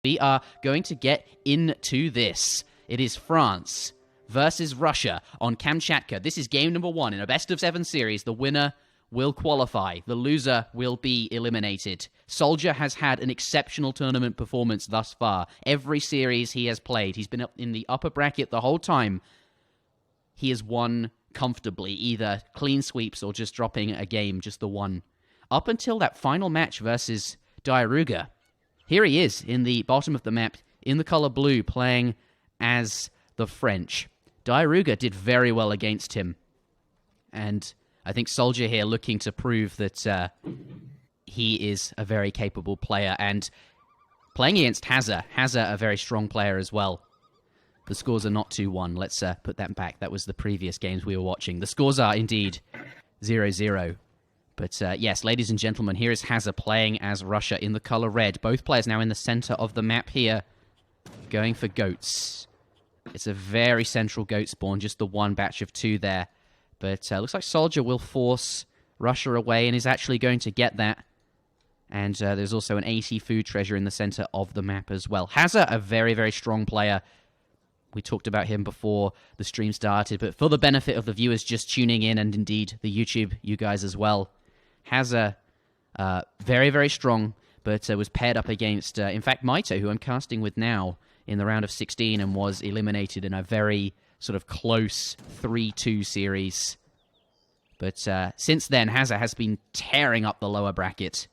We are going to get into this. It is France versus Russia on Kamchatka. This is game number 1 in a best-of-7 series. The winner will qualify. The loser will be eliminated. Soldier has had an exceptional tournament performance thus far. Every series he has played, he's been up in the upper bracket the whole time. He has won comfortably, either clean sweeps or just dropping a game, just the one. Up until that final match versus Diaruga. Here he is in the bottom of the map, in the color blue, playing as the French. Diaruga did very well against him. And I think Soldier here looking to prove that he is a very capable player. And playing against Hazza, a very strong player as well. The scores are not 2-1. Let's put that back. That was the previous games we were watching. The scores are indeed 0-0. But yes, ladies and gentlemen, here is Hazza playing as Russia in the color red. Both players now in the center of the map here, going for goats. It's a very central goat spawn, just the one batch of 2 there. But looks like Soldier will force Russia away and is actually going to get that. And there's also an 80 food treasure in the center of the map as well. Hazza, a very, very strong player. We talked about him before the stream started, but for the benefit of the viewers just tuning in, and indeed the YouTube, you guys as well, Hazza, very, very strong, but was paired up against, in fact, Mitoe, who I'm casting with now in the round of 16 and was eliminated in a very sort of close 3-2 series. But since then, Hazza has been tearing up the lower bracket.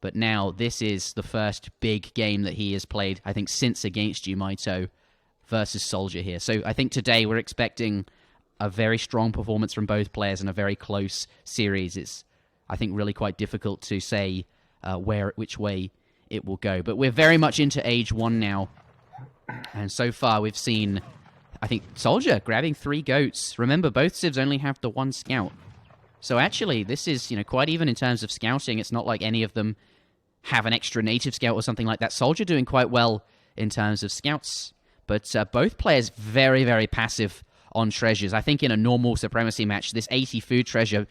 But now this is the first big game that he has played, I think, since against you, Mitoe, versus Soldier here. So I think today we're expecting a very strong performance from both players in a very close series. It's, I think, really quite difficult to say which way it will go. But we're very much into Age 1 now. And so far we've seen, I think, Soldier grabbing 3 goats. Remember, both civs only have the 1 scout. So actually, this is, quite even in terms of scouting. It's not like any of them have an extra native scout or something like that. Soldier doing quite well in terms of scouts. But both players very, very passive on treasures. I think in a normal Supremacy match, this 80 food treasure,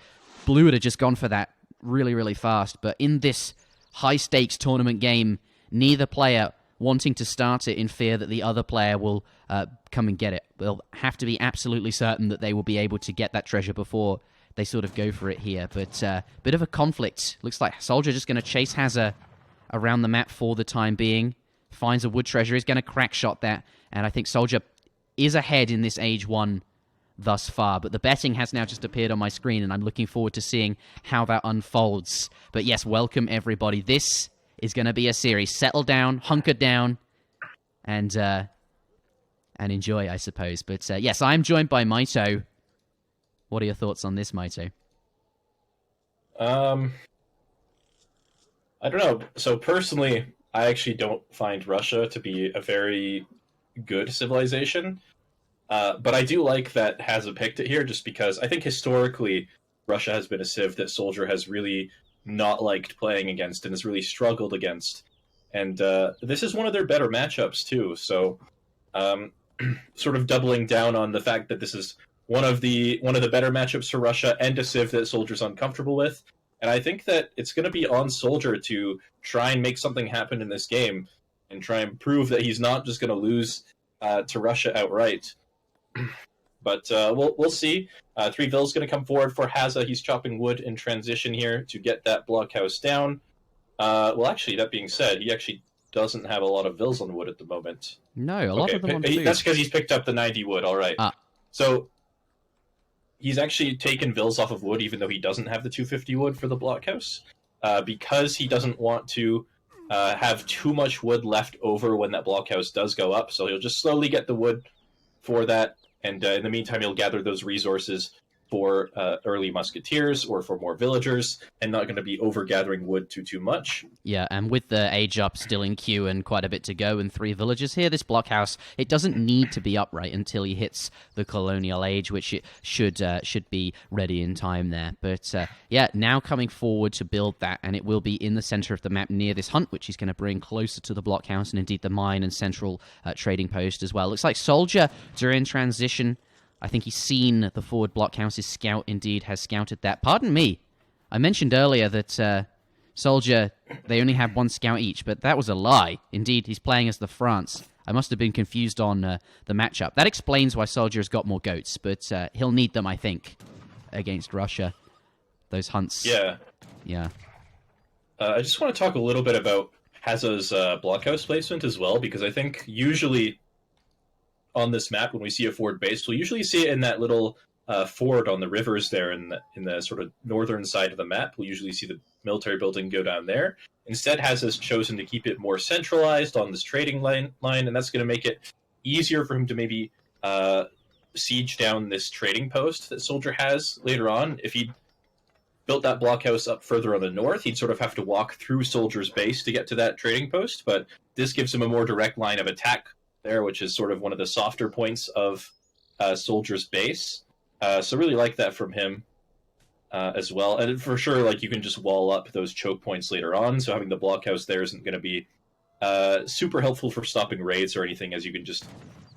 Blue would have just gone for that really, really fast. But in this high-stakes tournament game, neither player wanting to start it in fear that the other player will come and get it. They'll have to be absolutely certain that they will be able to get that treasure before they sort of go for it here. But bit of a conflict. Looks like Soldier just going to chase Hazza around the map for the time being. Finds a wood treasure. He's going to crack shot that. And I think Soldier is ahead in this Age 1 thus far. But the betting has now just appeared on my screen, and I'm looking forward to seeing how that unfolds. But yes, welcome everybody. This is going to be a series. Settle down, hunker down, and enjoy, I suppose. But yes, I'm joined by Mitoe. What are your thoughts on this, Mitoe? I don't know. So personally, I actually don't find Russia to be a very good civilization. But I do like that Hazza picked it here, just because I think historically Russia has been a civ that Soldier has really not liked playing against and has really struggled against. And this is one of their better matchups too. So sort of doubling down on the fact that this is one of the better matchups for Russia and a civ that Soldier's uncomfortable with. And I think that it's going to be on Soldier to try and make something happen in this game and try and prove that he's not just going to lose to Russia outright. But we'll see. 3 Vil's going to come forward for Hazza. He's chopping wood in transition here to get that blockhouse down. Well, actually, that being said, he actually doesn't have a lot of Vils on wood at the moment. No, a lot of them on food. That's because he's picked up the 90 wood, all right. So he's actually taken Vils off of wood, even though he doesn't have the 250 wood for the blockhouse, because he doesn't want to have too much wood left over when that blockhouse does go up. So he'll just slowly get the wood for that, and in the meantime, he'll gather those resources for early musketeers or for more villagers, and not going to be over-gathering wood too much. Yeah, and with the age up still in queue and quite a bit to go and 3 villagers here, this blockhouse, it doesn't need to be upright until he hits the colonial age, which it should be ready in time there. But yeah, now coming forward to build that, and it will be in the center of the map near this hunt, which he's going to bring closer to the blockhouse and indeed the mine and central trading post as well. Looks like Soldier during transition, I think he's seen the forward blockhouse. His scout indeed has scouted that. Pardon me. I mentioned earlier that Soldier, they only have 1 scout each, but that was a lie. Indeed, he's playing as the France. I must have been confused on the matchup. That explains why Soldier has got more goats, but he'll need them, I think, against Russia. Those hunts. Yeah. Yeah. I just want to talk a little bit about Hazza's blockhouse placement as well, because I think usually on this map, when we see a forward base, we'll usually see it in that little ford on the rivers there in the sort of northern side of the map. We'll usually see the military building go down there. Instead, Hazza's chosen to keep it more centralized on this trading line, and that's going to make it easier for him to maybe siege down this trading post that Soldier has later on. If he built that blockhouse up further on the north, he'd sort of have to walk through Soldier's base to get to that trading post, but this gives him a more direct line of attack there, which is sort of one of the softer points of Soldier's base. So really like that from him as well. And for sure, like, you can just wall up those choke points later on, so having the blockhouse there isn't going to be super helpful for stopping raids or anything, as you can just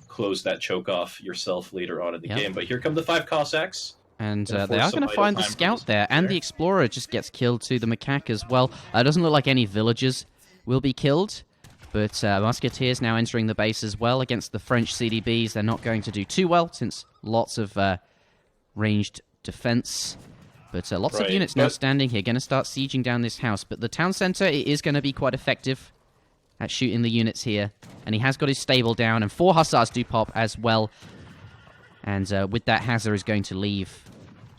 close that choke off yourself later on in the game. But here come the 5 Cossacks. And they are going to find the scout there, and the explorer just gets killed too, the macaque as well. It doesn't look like any villagers will be killed, but musketeers now entering the base as well against the French CDBs. They're not going to do too well, since lots of ranged defense. But lots of units now standing here, going to start sieging down this house. But the town center, it is going to be quite effective at shooting the units here. And he has got his stable down, and 4 hussars do pop as well. And with that, Hazza is going to leave.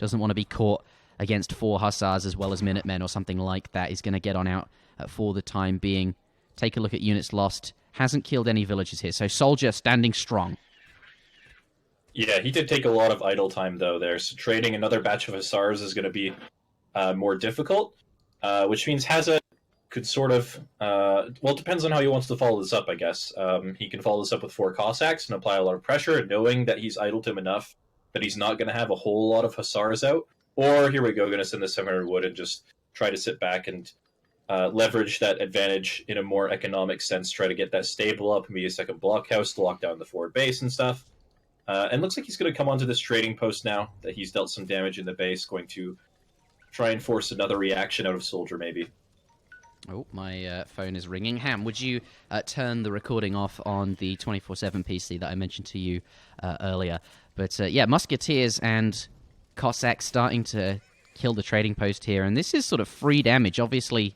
Doesn't want to be caught against 4 hussars as well as Minutemen or something like that. He's going to get on out for the time being. Take a look at units lost. Hasn't killed any villagers here. So Soldier standing strong. Yeah, he did take a lot of idle time, though, there. So trading another batch of hussars is going to be more difficult, which means Hazza could sort of... well, it depends on how he wants to follow this up, I guess. He can follow this up with 4 Cossacks and apply a lot of pressure, knowing that he's idled him enough that he's not going to have a whole lot of hussars out. Or, here we go, going to send the 700 wood and just try to sit back and leverage that advantage in a more economic sense, try to get that stable up, maybe a second blockhouse to lock down the forward base and stuff. And looks like he's going to come onto this trading post now that he's dealt some damage in the base, going to try and force another reaction out of Soldier, maybe. Oh, my phone is ringing. Ham, would you turn the recording off on the 24/7 PC that I mentioned to you earlier? But yeah, musketeers and Cossacks starting to kill the trading post here, and this is sort of free damage. Obviously,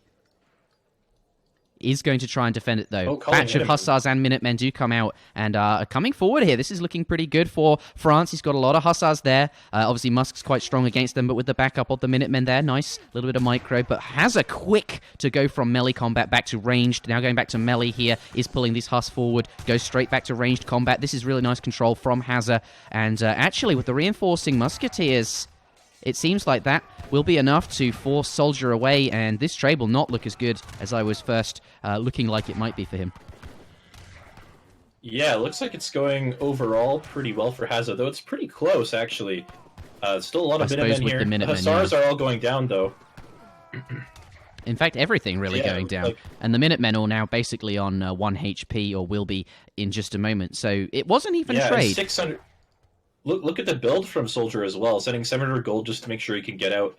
is going to try and defend it, though. Batch of hussars and Minutemen do come out and are coming forward here. This is looking pretty good for France. He's got a lot of hussars there. Obviously, Musk's quite strong against them, but with the backup of the Minutemen there, nice. A little bit of micro, but Hazza quick to go from melee combat back to ranged. Now going back to melee here, is pulling this Huss forward, goes straight back to ranged combat. This is really nice control from Hazza, and actually, with the reinforcing musketeers, it seems like that will be enough to force Soldier away, and this trade will not look as good as I was first looking like it might be for him. Yeah, it looks like it's going overall pretty well for Hazza, though it's pretty close, actually. Still a lot of Minutemen here. The hussars are all going down, though. In fact, everything really going down. And the Minutemen are now basically on 1 HP, or will be in just a moment. So it wasn't even trade. 600... Look at the build from Soldier as well, sending 700 gold just to make sure he can get out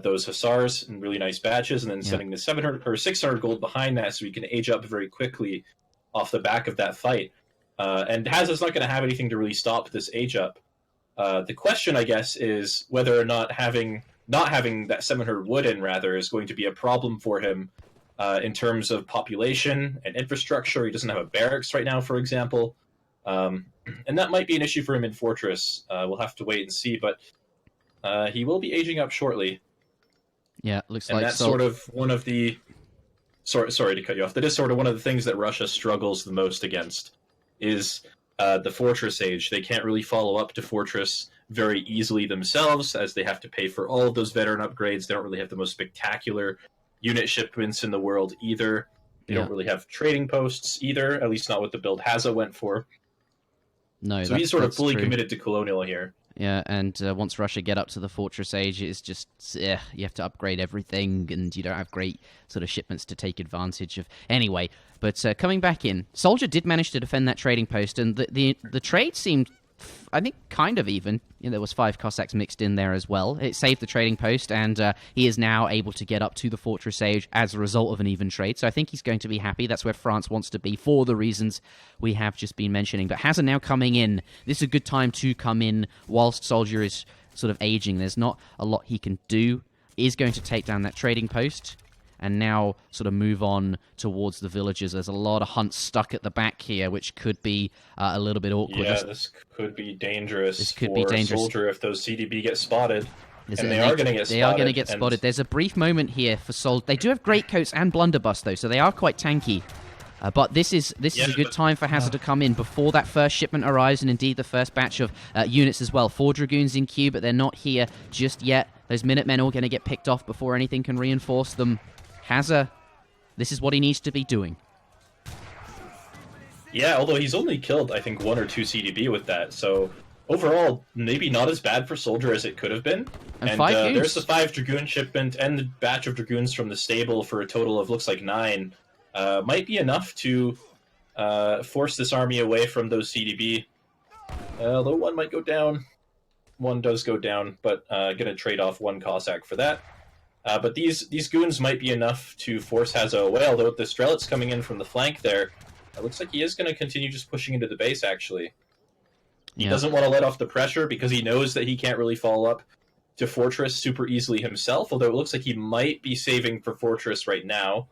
those hussars in really nice batches, and then sending the 700 or 600 gold behind that so he can age up very quickly off the back of that fight. And Hazza's not going to have anything to really stop this age up. The question, I guess, is whether or not having that 700 wood in, rather, is going to be a problem for him in terms of population and infrastructure. He doesn't have a barracks right now, for example. And that might be an issue for him in Fortress. We'll have to wait and see, but he will be aging up shortly. Yeah, looks and like that's sort of one of the... Sorry to cut you off. That is sort of one of the things that Russia struggles the most against, is the Fortress age. They can't really follow up to Fortress very easily themselves, as they have to pay for all of those veteran upgrades. They don't really have the most spectacular unit shipments in the world either. They don't really have trading posts either, at least not what the build Hazza went for. No, so he's sort of fully committed to colonial here. Yeah, and once Russia get up to the Fortress age, it's just, you have to upgrade everything, and you don't have great sort of shipments to take advantage of. Anyway, but coming back in, Soldier did manage to defend that trading post, and the trade seemed I think, kind of even. There was 5 Cossacks mixed in there as well. It saved the trading post, and he is now able to get up to the Fortress Age as a result of an even trade. So I think he's going to be happy. That's where France wants to be for the reasons we have just been mentioning. But Hazza now coming in. This is a good time to come in whilst Soldier is sort of aging. There's not a lot he can do. He is going to take down that trading post and now sort of move on towards the villages. There's a lot of hunts stuck at the back here, which could be a little bit awkward. Yeah, this could be dangerous for Soldier if those CDB get spotted. And they are going to get spotted. They are going to get spotted. There's a brief moment here for Soldier. They do have greatcoats and blunderbuss, though, so they are quite tanky. But this is a good time for Hazza to come in before that first shipment arrives, and indeed the first batch of units as well. 4 Dragoons in queue, but they're not here just yet. Those Minutemen all going to get picked off before anything can reinforce them. Hazza, this is what he needs to be doing. Yeah, although he's only killed, I think, 1 or 2 CDB with that, so overall, maybe not as bad for Soldier as it could have been. And 5 goons. There's the 5 Dragoon shipment and the batch of Dragoons from the stable for a total of, looks like 9. Might be enough to force this army away from those CDB. Although 1 might go down. 1 does go down, but gonna trade off 1 Cossack for that. But these goons might be enough to force Hazza away, although with the Strelets coming in from the flank there, it looks like he is going to continue just pushing into the base, actually. He doesn't want to let off the pressure because he knows that he can't really follow up to Fortress super easily himself, although it looks like he might be saving for Fortress right now.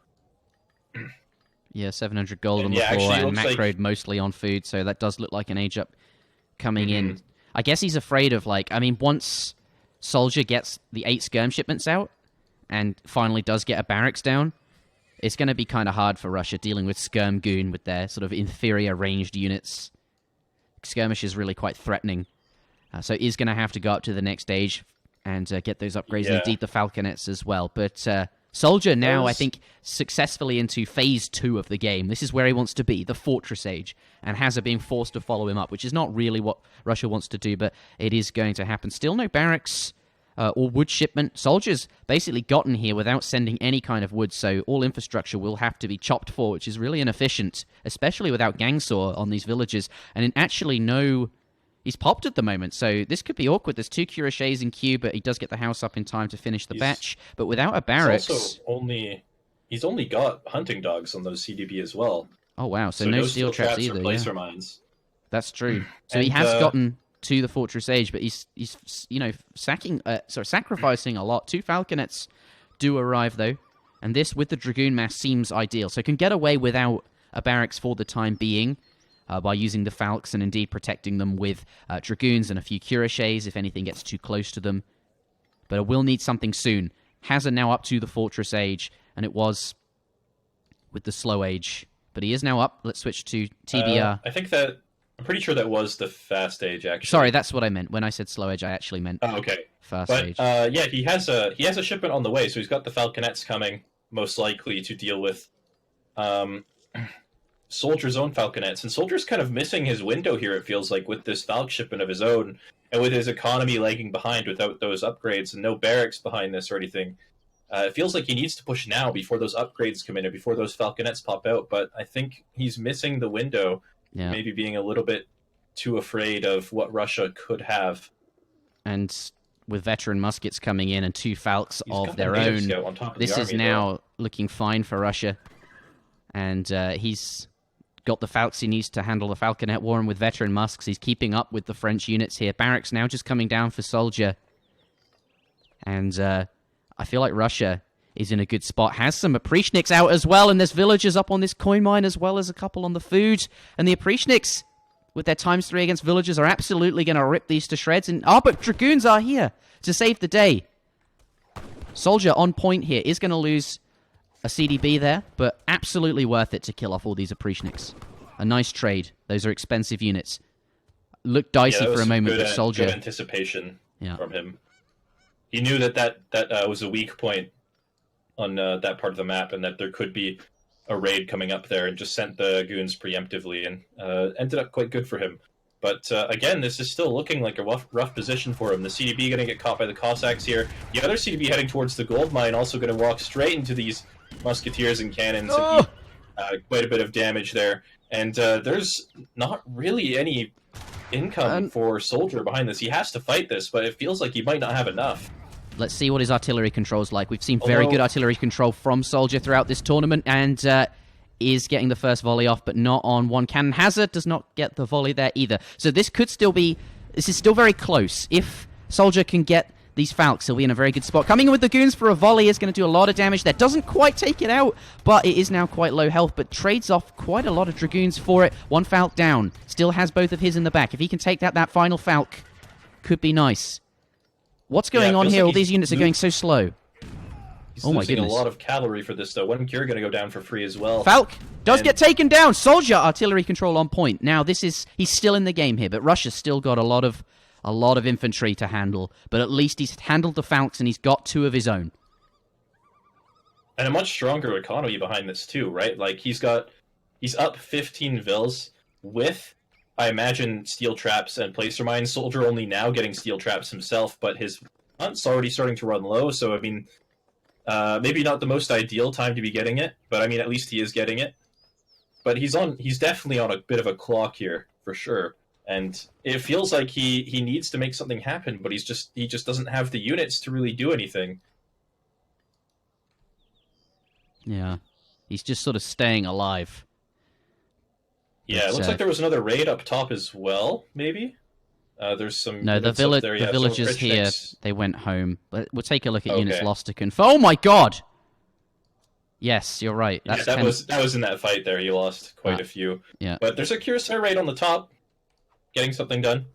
Yeah, 700 gold on the floor and macroed mostly on food, so that does look like an age up coming in. I guess he's afraid of, once Soldier gets the 8 skirm shipments out, and finally does get a barracks down, it's going to be kind of hard for Russia dealing with Skirm Goon with their sort of inferior ranged units. Skirmish is really quite threatening. So he's going to have to go up to the next stage and get those upgrades, and indeed the Falconets as well. But Soldier now, I think, successfully into Phase 2 of the game. This is where he wants to be, the Fortress Age, and Hazza being forced to follow him up, which is not really what Russia wants to do, but it is going to happen. Still no barracks or wood shipment. Soldiers basically gotten here without sending any kind of wood, so all infrastructure will have to be chopped for, which is really inefficient, especially without Gangsaw on these villages. And actually he's popped at the moment, so this could be awkward. There's 2 Cuirassiers in queue, but he does get the house up in time to finish the batch. But without a barracks... He's only got hunting dogs on those CDB as well. Oh wow, so no steel traps either. Placer mines. That's true. So he has gotten to the Fortress Age, but he's sacrificing a lot. 2 Falconets do arrive, though, and this, with the Dragoon mass, seems ideal. So can get away without a barracks for the time being by using the Falcons and indeed protecting them with Dragoons and a few Cuirassiers if anything gets too close to them. But it will need something soon. Hazza now up to the Fortress Age, and it was with the Slow Age. But he is now up. Let's switch to TBR. I'm pretty sure that was the Fast Age, actually. Sorry, that's what I meant. When I said Slow Age, I actually meant Fast Age. Yeah, he has a shipment on the way, so he's got the Falconets coming, most likely, to deal with Soldier's own Falconets. And Soldier's kind of missing his window here, it feels like, with this Falc shipment of his own, and with his economy lagging behind without those upgrades, and no barracks behind this or anything. It feels like he needs to push now before those upgrades come in, and before those Falconets pop out, but I think he's missing the window. Yeah. Maybe being a little bit too afraid of what Russia could have. And with veteran muskets coming in and 2 Falcs of their own, this is now looking fine for Russia. And he's got the Falcs he needs to handle the Falconet war, and with veteran musks, he's keeping up with the French units here. Barracks now just coming down for Soldier. And I feel like Russia is in a good spot. Has some Oprishniks out as well, and there's villagers up on this coin mine as well as a couple on the food. And the Oprishniks, with their ×3 against villagers, are absolutely going to rip these to shreds. And but Dragoons are here to save the day. Soldier on point here is going to lose a CDB there, but absolutely worth it to kill off all these Oprishniks. A nice trade. Those are expensive units. Looked dicey for a moment with Soldier. Good anticipation from him. He knew that was a weak point on that part of the map, and that there could be a raid coming up there, and just sent the goons preemptively, and ended up quite good for him. But again, this is still looking like a rough position for him. The CDB going to get caught by the Cossacks here. The other CDB heading towards the gold mine, also going to walk straight into these musketeers and cannons and quite a bit of damage there. And there's not really any income for Soldier behind this. He has to fight this, but it feels like he might not have enough. Let's see what his artillery control's like. We've seen very good artillery control from Soldier throughout this tournament, and is getting the first volley off, but not on one cannon. Hazza does not get the volley there either. So this could still be... This is still very close. If Soldier can get these Falcons, he'll be in a very good spot. Coming in with the Goons for a volley is going to do a lot of damage there. Doesn't quite take it out, but it is now quite low health, but trades off quite a lot of Dragoons for it. One Falc down. Still has both of his in the back. If he can take that final Falc, could be nice. What's going on here? All these units are going so slow. He's oh my losing goodness. a lot of cavalry for this, though. One Cure going to go down for free as well. Falc does get taken down. Soldier artillery control on point. Now he's still in the game here, but Russia's still got a lot of infantry to handle. But at least he's handled the Falcons and he's got 2 of his own. And a much stronger economy behind this too, right? Like he's up 15 vills with, I imagine, steel traps and placer mines. Soldier only now getting steel traps himself, but his hunt's already starting to run low. So I mean, maybe not the most ideal time to be getting it, but I mean, at least he is getting it. But he's definitely on a bit of a clock here for sure. And it feels like he needs to make something happen, but he just doesn't have the units to really do anything. Yeah, he's just sort of staying alive. Yeah, it looks like there was another raid up top as well, maybe? There's some... No, the villagers here, they went home. We'll take a look at units lost to conf... Oh my god! Yes, you're right. That's that was in that fight there. You lost quite a few. Yeah. But there's a Cuirassier raid on the top, getting something done.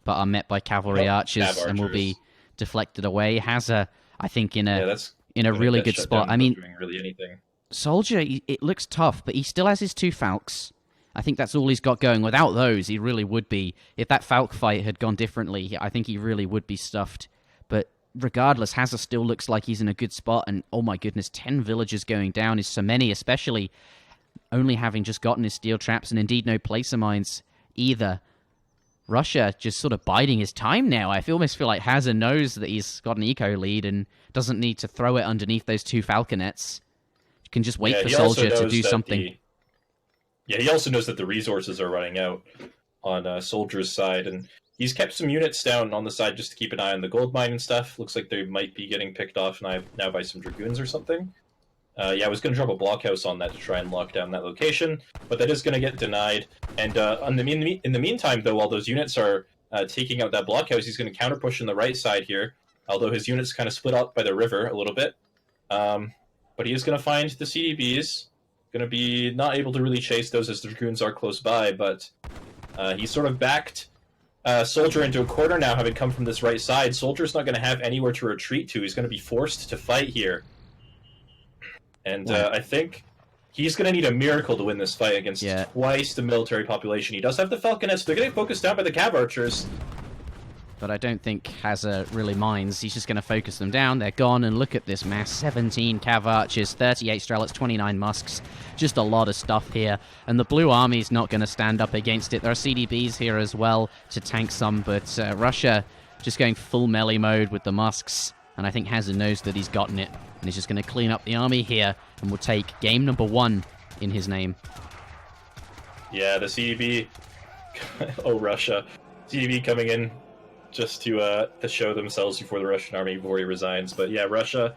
But are met by cavalry archers and will be deflected away. Hazza, I think, in a really good spot. I mean, doing really anything. Soldier, it looks tough, but he still has his 2 Falcs. I think that's all he's got going. Without those, he really would be. If that Falc fight had gone differently, I think he really would be stuffed. But regardless, Hazza still looks like he's in a good spot. And oh my goodness, 10 villagers going down is so many, especially only having just gotten his steel traps and indeed no placer mines either. Russia just sort of biding his time now. I almost feel like Hazza knows that he's got an eco lead and doesn't need to throw it underneath those 2 falconets. You can just wait for Soldier to do something. He also knows that the resources are running out on Soldier's side, and he's kept some units down on the side just to keep an eye on the gold mine and stuff. Looks like they might be getting picked off now by some Dragoons or something. I was going to drop a blockhouse on that to try and lock down that location, but that is going to get denied. And in the meantime, though, while those units are taking out that blockhouse, he's going to counter push in the right side here, although his units kind of split up by the river a little bit. But he is going to find the CDBs. Going to be not able to really chase those as the Dragoons are close by, but he sort of backed Soldier into a corner now, having come from this right side. Soldier's not going to have anywhere to retreat to. He's going to be forced to fight here. And I think he's going to need a miracle to win this fight against twice the military population. He does have the Falconets. They're getting focused down by the Cav Archers. But I don't think Hazza really minds. He's just going to focus them down. They're gone, and look at this mass. 17 Cav Archers, 38 Strelets, 29 Musks. Just a lot of stuff here. And the Blue Army's not going to stand up against it. There are CDBs here as well to tank some, but Russia just going full melee mode with the Musks. And I think Hazza knows that he's gotten it. And he's just going to clean up the army here, and will take game number 1 in his name. Yeah, the CDB... oh, Russia. CDB coming in just to show themselves before the Russian army before he resigns. But yeah, Russia,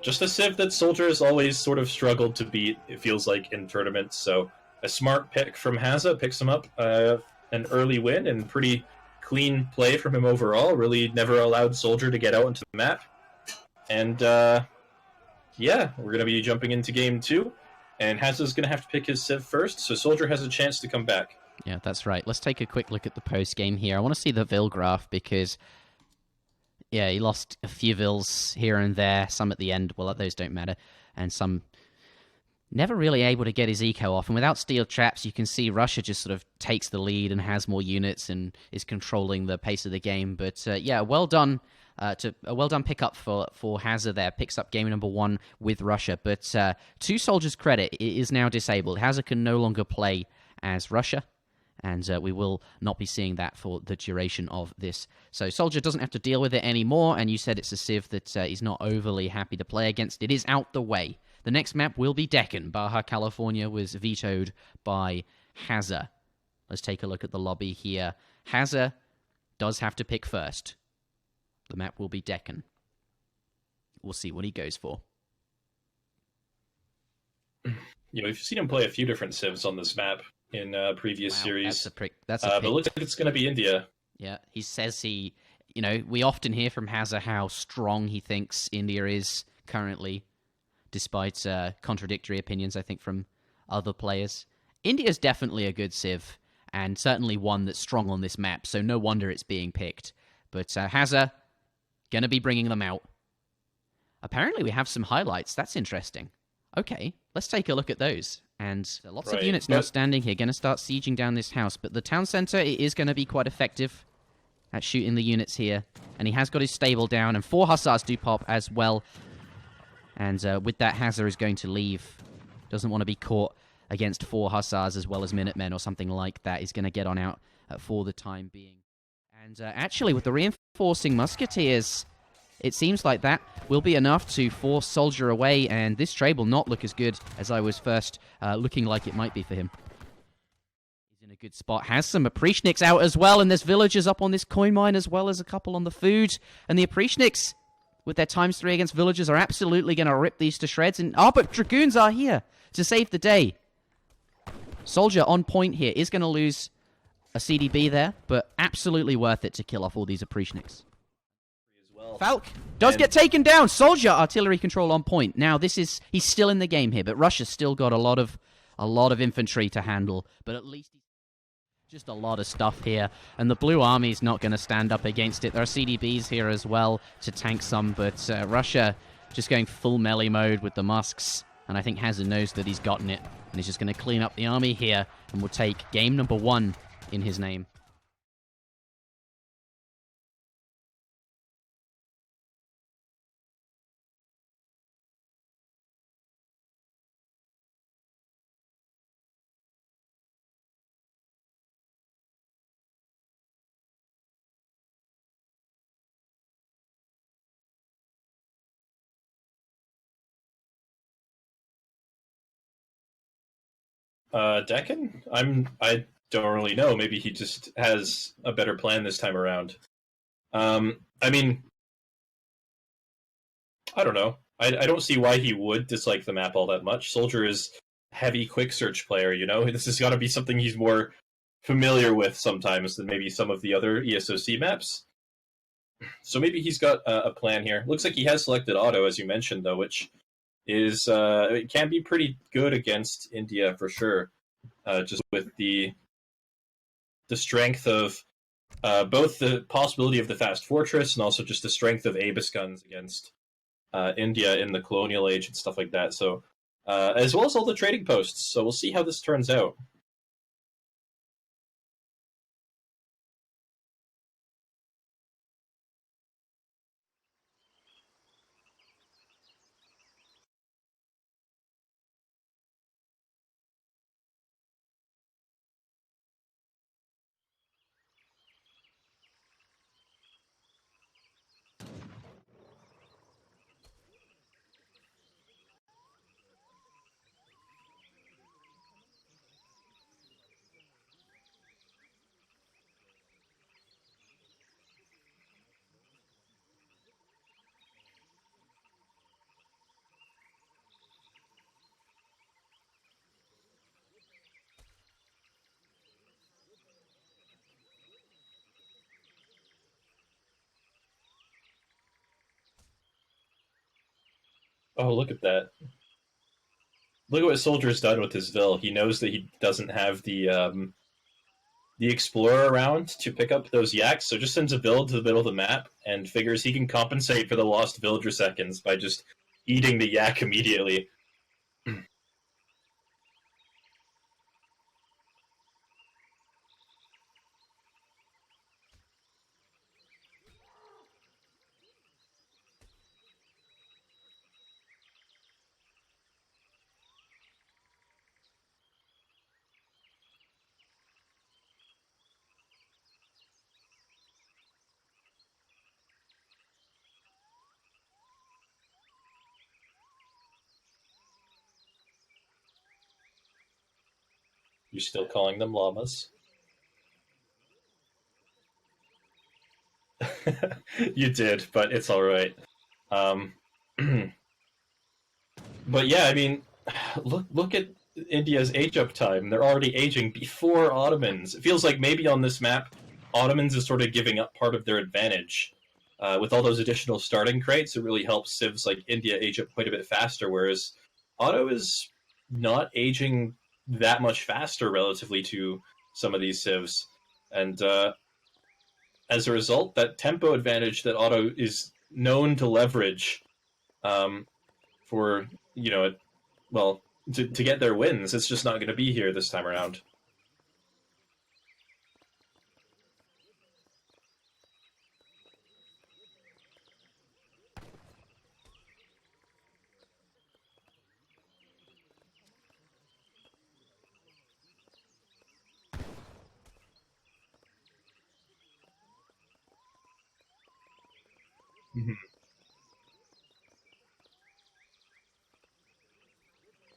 just a civ that Soldier has always sort of struggled to beat, it feels like, in tournaments. So a smart pick from Hazza, picks him up an early win, and pretty clean play from him overall. Really never allowed Soldier to get out into the map. And yeah, we're going to be jumping into game 2, and Hazza's going to have to pick his civ first, so Soldier has a chance to come back. Yeah, that's right. Let's take a quick look at the post-game here. I want to see the Vil graph because, yeah, he lost a few Vils here and there, some at the end. Well, those don't matter. And some never really able to get his eco off. And without steel traps, you can see Russia just sort of takes the lead and has more units and is controlling the pace of the game. But, yeah, well done. A well done pickup for Hazza there. Picks up game number 1 with Russia. But to Soldier's credit, it is now disabled. Hazza can no longer play as Russia. And we will not be seeing that for the duration of this. So Soldier doesn't have to deal with it anymore, and you said it's a civ that he's not overly happy to play against. It is out the way. The next map will be Deccan. Baja California was vetoed by Hazza. Let's take a look at the lobby here. Hazza does have to pick first. The map will be Deccan. We'll see what he goes for. You know, we've seen him play a few different civs on this map in previous series. That's a but it looks like it's going to be India. Yeah, he says he... You know, we often hear from Hazza how strong he thinks India is currently, despite contradictory opinions, I think, from other players. India's definitely a good civ, and certainly one that's strong on this map, so no wonder it's being picked. But Hazza, gonna be bringing them out. Apparently we have some highlights. That's interesting. Okay, let's take a look at those. And lots of units now standing here, gonna start sieging down this house. But the town center, it is gonna be quite effective at shooting the units here. And he has got his stable down, and 4 hussars do pop as well. And with that, Hazza is going to leave. Doesn't want to be caught against 4 hussars as well as Minutemen or something like that. He's going to get on out for the time being. And actually, with the reinforcing musketeers, it seems like that will be enough to force Soldier away, and this trade will not look as good as I was first looking like it might be for him. He's in a good spot. Has some Oprishniks out as well, and there's villagers up on this coin mine as well as a couple on the food. And the Oprishniks, with their ×3 against villagers, are absolutely going to rip these to shreds. And but Dragoons are here to save the day. Soldier on point here is going to lose a CDB there, but absolutely worth it to kill off all these Oprishniks. Falk does get taken down. Soldier artillery control on point. Now he's still in the game here, but Russia's still got a lot of infantry to handle. But at least just a lot of stuff here, and the Blue Army's not going to stand up against it. There are CDBs here as well to tank some, but Russia just going full melee mode with the musks, and I think Hazza knows that he's gotten it, and he's just going to clean up the army here, and will take game number 1 in his name. Deccan? I don't really know. Maybe he just has a better plan this time around. I mean, I don't know. I don't see why he would dislike the map all that much. Soldier is a heavy quick search player, you know? This has got to be something he's more familiar with sometimes than maybe some of the other ESOC maps. So maybe he's got a plan here. Looks like he has selected auto, as you mentioned, though, which is it can be pretty good against India for sure. Just with the strength of both the possibility of the fast fortress and also just the strength of Abyss guns against India in the colonial age and stuff like that. So as well as all the trading posts. So we'll see how this turns out. Oh, look at that. Look at what Soldier's done with his Vil. He knows that he doesn't have the Explorer around to pick up those yaks, so just sends a Vil to the middle of the map and figures he can compensate for the lost villager seconds by just eating the yak immediately. You're still calling them llamas? You did, but it's all right. Um, but yeah, I mean, look at India's age up time. They're already aging before Ottomans. It feels like maybe on this map, Ottomans is sort of giving up part of their advantage. With all those additional starting crates, it really helps civs like India age up quite a bit faster, whereas Otto is not aging that much faster relatively to some of these civs. And as a result, that tempo advantage that Otto is known to leverage for, well, to get their wins, it's just not going to be here this time around. Mm-hmm.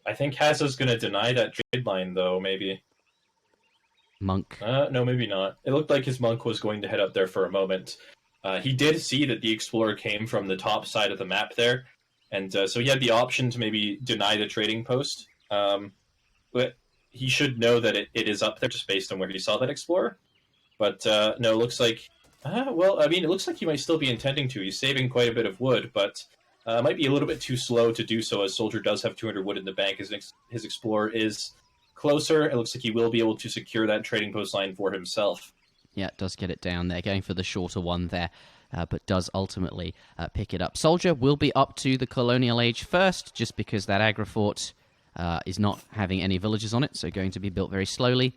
I think Hazza's going to deny that trade line, though, maybe. Monk. No, maybe not. It looked like his monk was going to head up there for a moment. He did see that the explorer came from the top side of the map there, and so he had the option to maybe deny the trading post. But he should know that it is up there just based on where he saw that explorer. But no, it looks like... well, I mean, it looks like he might still be intending to. He's saving quite a bit of wood, but might be a little bit too slow to do so, as Soldier does have 200 wood in the bank. His explorer is closer. It looks like he will be able to secure that trading post line for himself. Yeah, it does get it down there, going for the shorter one there, but does ultimately pick it up. Soldier will be up to the colonial age first, just because that aggro fort is not having any villages on it, so going to be built very slowly.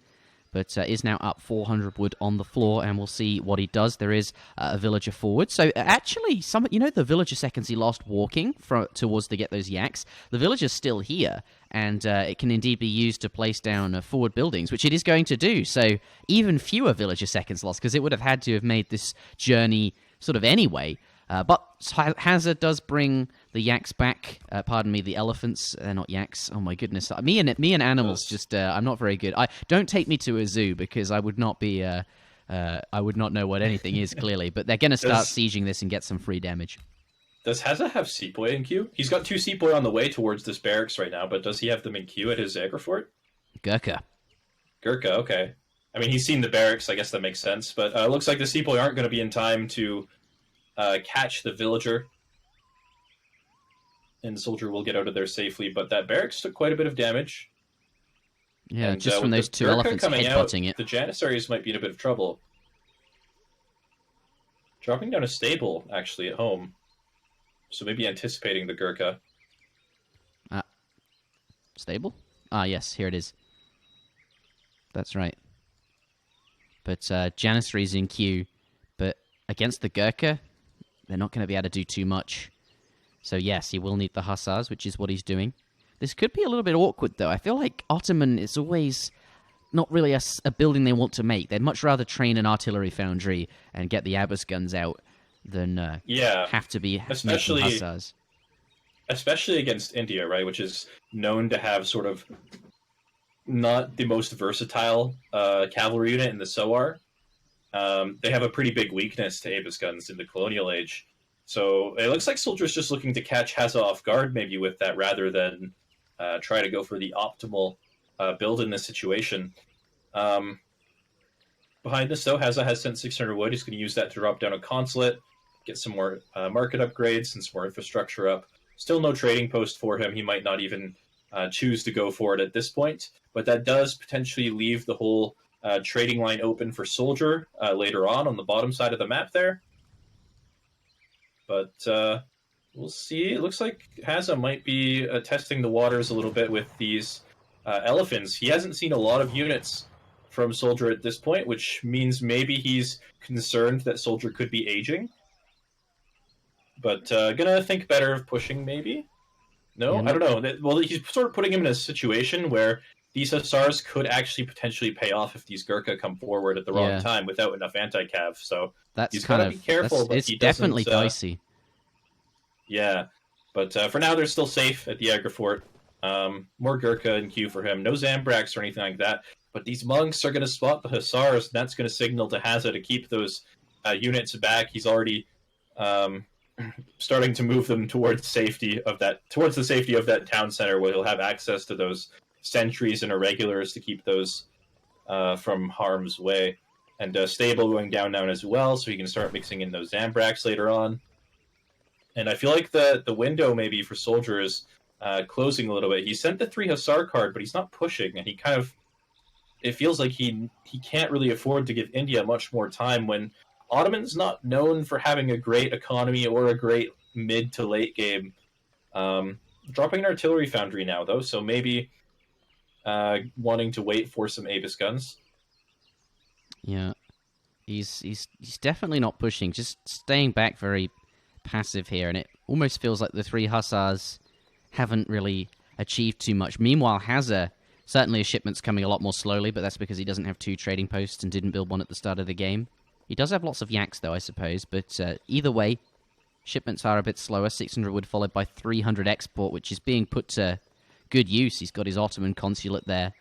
But is now up 400 wood on the floor, and we'll see what he does. There is a villager forward. So actually, the villager seconds he lost walking towards to get those yaks, the villager's still here, and it can indeed be used to place down forward buildings, which it is going to do. So even fewer villager seconds lost, because it would have had to have made this journey sort of anyway. But Hazza does bring the yaks back. Pardon me, the elephants. They're not yaks. Oh my goodness. Me and animals. Just I'm not very good. Don't take me to a zoo, because I would not be. I would not know what anything is clearly. But they're going to start sieging this and get some free damage. Does Hazza have Sepoy in queue? He's got 2 Sepoy on the way towards this barracks right now, but does he have them in queue at his aggro fort? Gurkha, okay. I mean, he's seen the barracks. I guess that makes sense. But it looks like the Sepoy aren't going to be in time to catch the villager, and Soldier will get out of there safely. But that barracks took quite a bit of damage. Yeah, and, just from those 2 elephants headbutting it. The Janissaries might be in a bit of trouble. Dropping down a stable, actually, at home. So maybe anticipating the Gurkha. Stable? Yes, here it is. That's right. But Janissaries in queue. But against the Gurkha, they're not going to be able to do too much. So yes, he will need the Hussars, which is what he's doing. This could be a little bit awkward, though. I feel like Ottoman is always not really a building they want to make. They'd much rather train an artillery foundry and get the Abbas guns out than have to be making Hussars. Especially against India, right, which is known to have sort of not the most versatile cavalry unit in the SOAR. They have a pretty big weakness to Abbas guns in the colonial age. So it looks like Soldier's just looking to catch Hazza off guard maybe with that, rather than try to go for the optimal build in this situation. Behind this, though, Hazza has sent 600 wood. He's going to use that to drop down a consulate, get some more market upgrades and some more infrastructure up. Still no trading post for him. He might not even choose to go for it at this point, but that does potentially leave the whole trading line open for Soldier later on the bottom side of the map there. But we'll see. It looks like Hazza might be testing the waters a little bit with these elephants. He hasn't seen a lot of units from Soldier at this point, which means maybe he's concerned that Soldier could be aging. But gonna think better of pushing, maybe? No? I don't know. Well, he's sort of putting him in a situation where these Hussars could actually potentially pay off if these Gurkha come forward at the wrong time without enough anti-cav. So that's he's got to be careful. But it's definitely dicey. Yeah, but for now they're still safe at the aggro fort. More Gurkha in queue for him. No Zambrax or anything like that. But these monks are going to spot the Hussars, and that's going to signal to Hazza to keep those units back. He's already starting to move them towards the safety of that town center, where he'll have access to those sentries and irregulars to keep those from harm's way. And Stable going down as well, so he can start mixing in those Zambrax later on. And I feel like the window maybe for Soldier is closing a little bit. He sent the 3 Hussar card, but he's not pushing, and it feels like he can't really afford to give India much more time when Ottoman's not known for having a great economy or a great mid to late game. Dropping an artillery foundry now, though, so maybe wanting to wait for some Abyss guns. Yeah, he's definitely not pushing, just staying back very passive here, and it almost feels like the 3 Hussars haven't really achieved too much. Meanwhile, Hazza, certainly his shipment's coming a lot more slowly, but that's because he doesn't have 2 trading posts and didn't build one at the start of the game. He does have lots of yaks, though, I suppose, but either way, shipments are a bit slower. 600 wood followed by 300 export, which is being put to good use. He's got his Ottoman consulate there,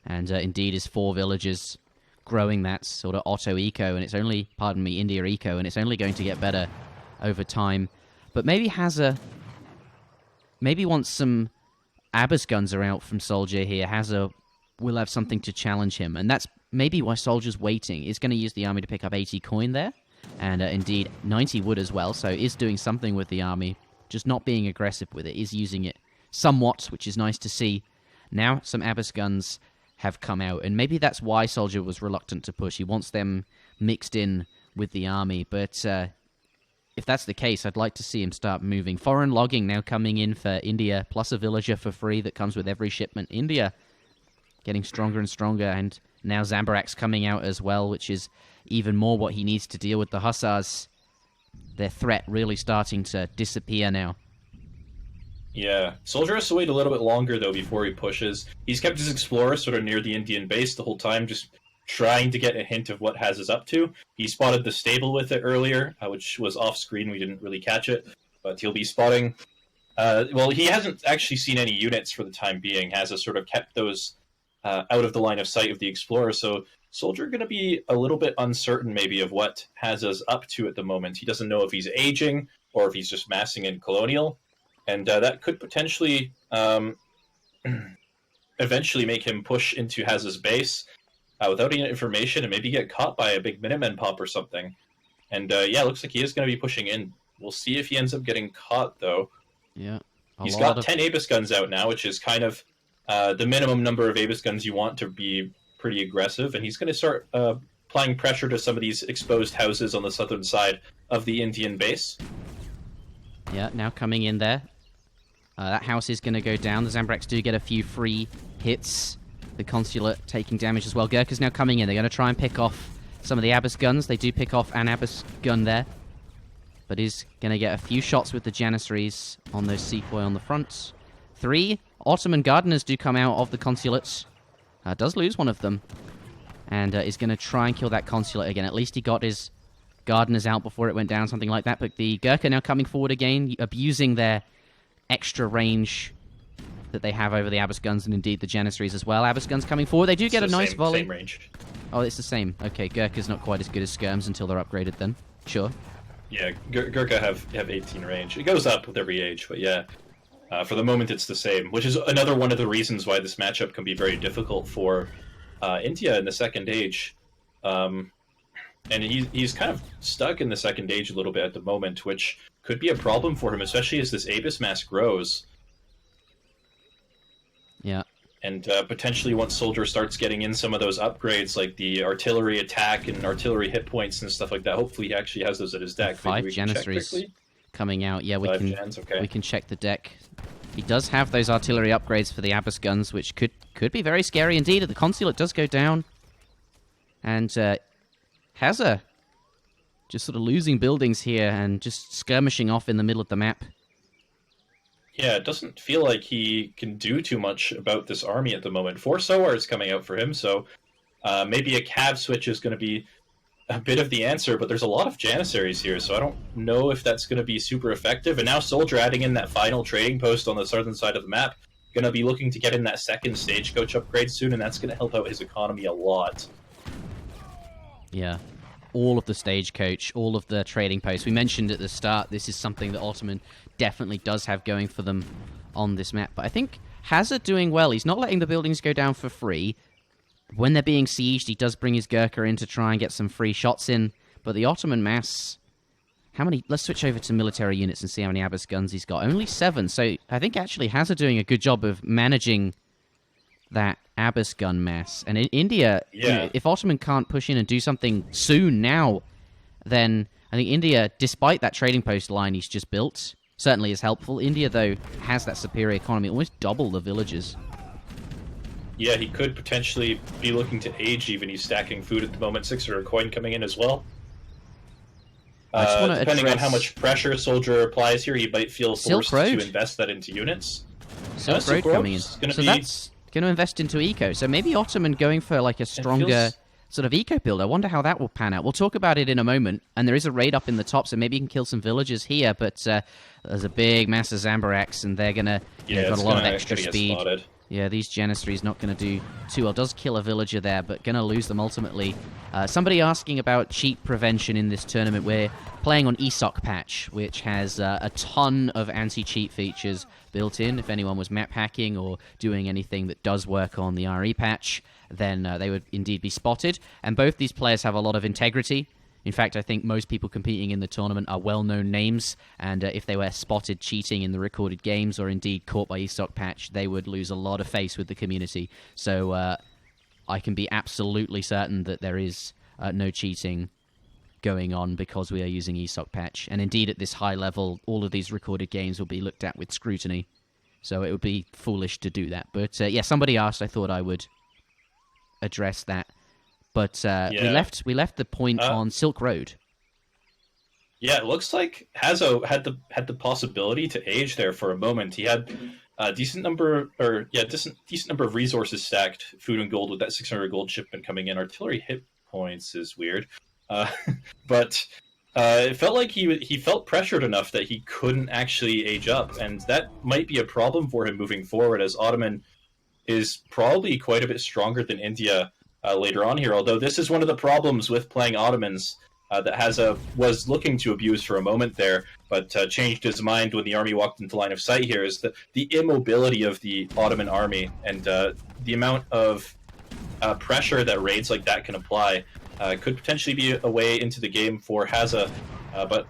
and indeed his 4 villages growing that sort of Otto eco, and it's only, pardon me, India eco, and it's only going to get better over time. But maybe Hazza, maybe once some Abyss guns are out from Soldier here, Hazza will have something to challenge him, and that's maybe why Soldier's waiting. He's going to use the army to pick up 80 coin there, and indeed 90 wood as well, so is doing something with the army, just not being aggressive with it, is using it somewhat, which is nice to see. Now some Abyss guns have come out, and maybe that's why Soldier was reluctant to push. He wants them mixed in with the army, but if that's the case, I'd like to see him start moving. Foreign logging now coming in for India, plus a villager for free that comes with every shipment. India getting stronger and stronger, and now Zambrax coming out as well, which is even more what he needs to deal with the Hussars. Their threat really starting to disappear now. Yeah, Soldier has to wait a little bit longer, though, before he pushes. He's kept his Explorer sort of near the Indian base the whole time, just trying to get a hint of what Hazza's up to. He spotted the Stable with it earlier, which was off-screen. We didn't really catch it, but he'll be spotting. Well, he hasn't actually seen any units for the time being. Hazza sort of kept those out of the line of sight of the Explorer, so Soldier going to be a little bit uncertain, maybe, of what Hazza's up to at the moment. He doesn't know if he's aging, or if he's just massing in Colonial. And that could potentially eventually make him push into Hazza's base without any information and maybe get caught by a big Minutemen pop or something. And yeah, looks like he is going to be pushing in. We'll see if he ends up getting caught, though. Yeah. He's got 10 Abyss guns out now, which is kind of the minimum number of Abyss guns you want to be pretty aggressive. And he's going to start applying pressure to some of these exposed houses on the southern side of the Indian base. Yeah, now coming in there. That house is going to go down. The Zambrax do get a few free hits. The consulate taking damage as well. Gurkha's now coming in. They're going to try and pick off some of the Abyss guns. They do pick off an Abyss gun there. But he's going to get a few shots with the Janissaries on those sepoy on the front. 3 Ottoman Gardeners do come out of the consulate. Does lose one of them. And is going to try and kill that consulate again. At least he got his Gardeners out before it went down, something like that. But the Gurkha now coming forward again, abusing their extra range that they have over the Abyss guns, and indeed the Janissaries as well. Abyss guns coming forward. They do get a nice volley. Same range. Oh, it's the same. Okay, Gurkha's not quite as good as Skirms until they're upgraded then. Sure. Yeah, Gurkha have 18 range. It goes up with every age, but yeah. For the moment, it's the same, which is another one of the reasons why this matchup can be very difficult for India in the second age. And he's kind of stuck in the second age a little bit at the moment, which could be a problem for him, especially as this Abyss mass grows. Yeah. And potentially once Soldier starts getting in some of those upgrades, like the artillery attack and artillery hit points and stuff like that, hopefully he actually has those at his deck. 5 Janissaries coming out. Yeah, we can check the deck. He does have those artillery upgrades for the Abyss guns, which could be very scary indeed. The consulate does go down. And Hazza just sort of losing buildings here and just skirmishing off in the middle of the map. Yeah, it doesn't feel like he can do too much about this army at the moment. 4 Sowars coming out for him, so maybe a cav switch is going to be a bit of the answer, but there's a lot of Janissaries here, so I don't know if that's going to be super effective. And now Soldier adding in that final trading post on the southern side of the map, going to be looking to get in that second stagecoach upgrade soon, and that's going to help out his economy a lot. Yeah. all of the stagecoach, all of the trading posts. We mentioned at the start, this is something that Ottoman definitely does have going for them on this map. But I think Hazza doing well. He's not letting the buildings go down for free. When they're being sieged, he does bring his Gurkha in to try and get some free shots in. But the Ottoman mass... How many? Let's switch over to military units and see how many Abbas guns he's got. Only 7. So I think actually Hazza doing a good job of managing that Abbas gun mass. And in India, you know, if Ottoman can't push in and do something soon now, then I think India, despite that trading post line he's just built, certainly is helpful. India, though, has that superior economy, almost double the villages. Yeah, he could potentially be looking to age even. He's stacking food at the moment. 600 coin coming in as well. Depending on how much pressure a soldier applies here, he might feel forced to invest that into units. Silk Road coming in. So that's going to invest into eco. So maybe Ottoman going for like a stronger sort of eco build. I wonder how that will pan out. We'll talk about it in a moment. And there is a raid up in the top, so maybe you can kill some villagers here. But there's a big mass of Zambaraks, and they're going to got a lot of extra speed. Yeah, these Janissaries not going to do too well. Does kill a villager there, but going to lose them ultimately. Somebody asking about cheat prevention in this tournament. We're playing on ESOC patch, which has a ton of anti-cheat features built in. If anyone was map hacking or doing anything that does work on the RE patch, then they would indeed be spotted. And both these players have a lot of integrity. In fact, I think most people competing in the tournament are well-known names, and if they were spotted cheating in the recorded games or indeed caught by ESOC patch, they would lose a lot of face with the community. So I can be absolutely certain that there is no cheating going on because we are using ESOC patch. And indeed, at this high level, all of these recorded games will be looked at with scrutiny. So it would be foolish to do that. But yeah, somebody asked, I thought I would address that. But we left the point on Silk Road. Yeah, it looks like Hazza had the possibility to age there for a moment. He had a decent number of resources stacked, food and gold, with that 600 gold shipment coming in. Artillery hit points is weird, but it felt like he felt pressured enough that he couldn't actually age up, and that might be a problem for him moving forward, as Ottoman is probably quite a bit stronger than India. Later on here, although this is one of the problems with playing Ottomans that Hazza was looking to abuse for a moment there, but changed his mind when the army walked into line of sight here, is the immobility of the Ottoman army and the amount of pressure that raids like that can apply could potentially be a way into the game for Hazza, but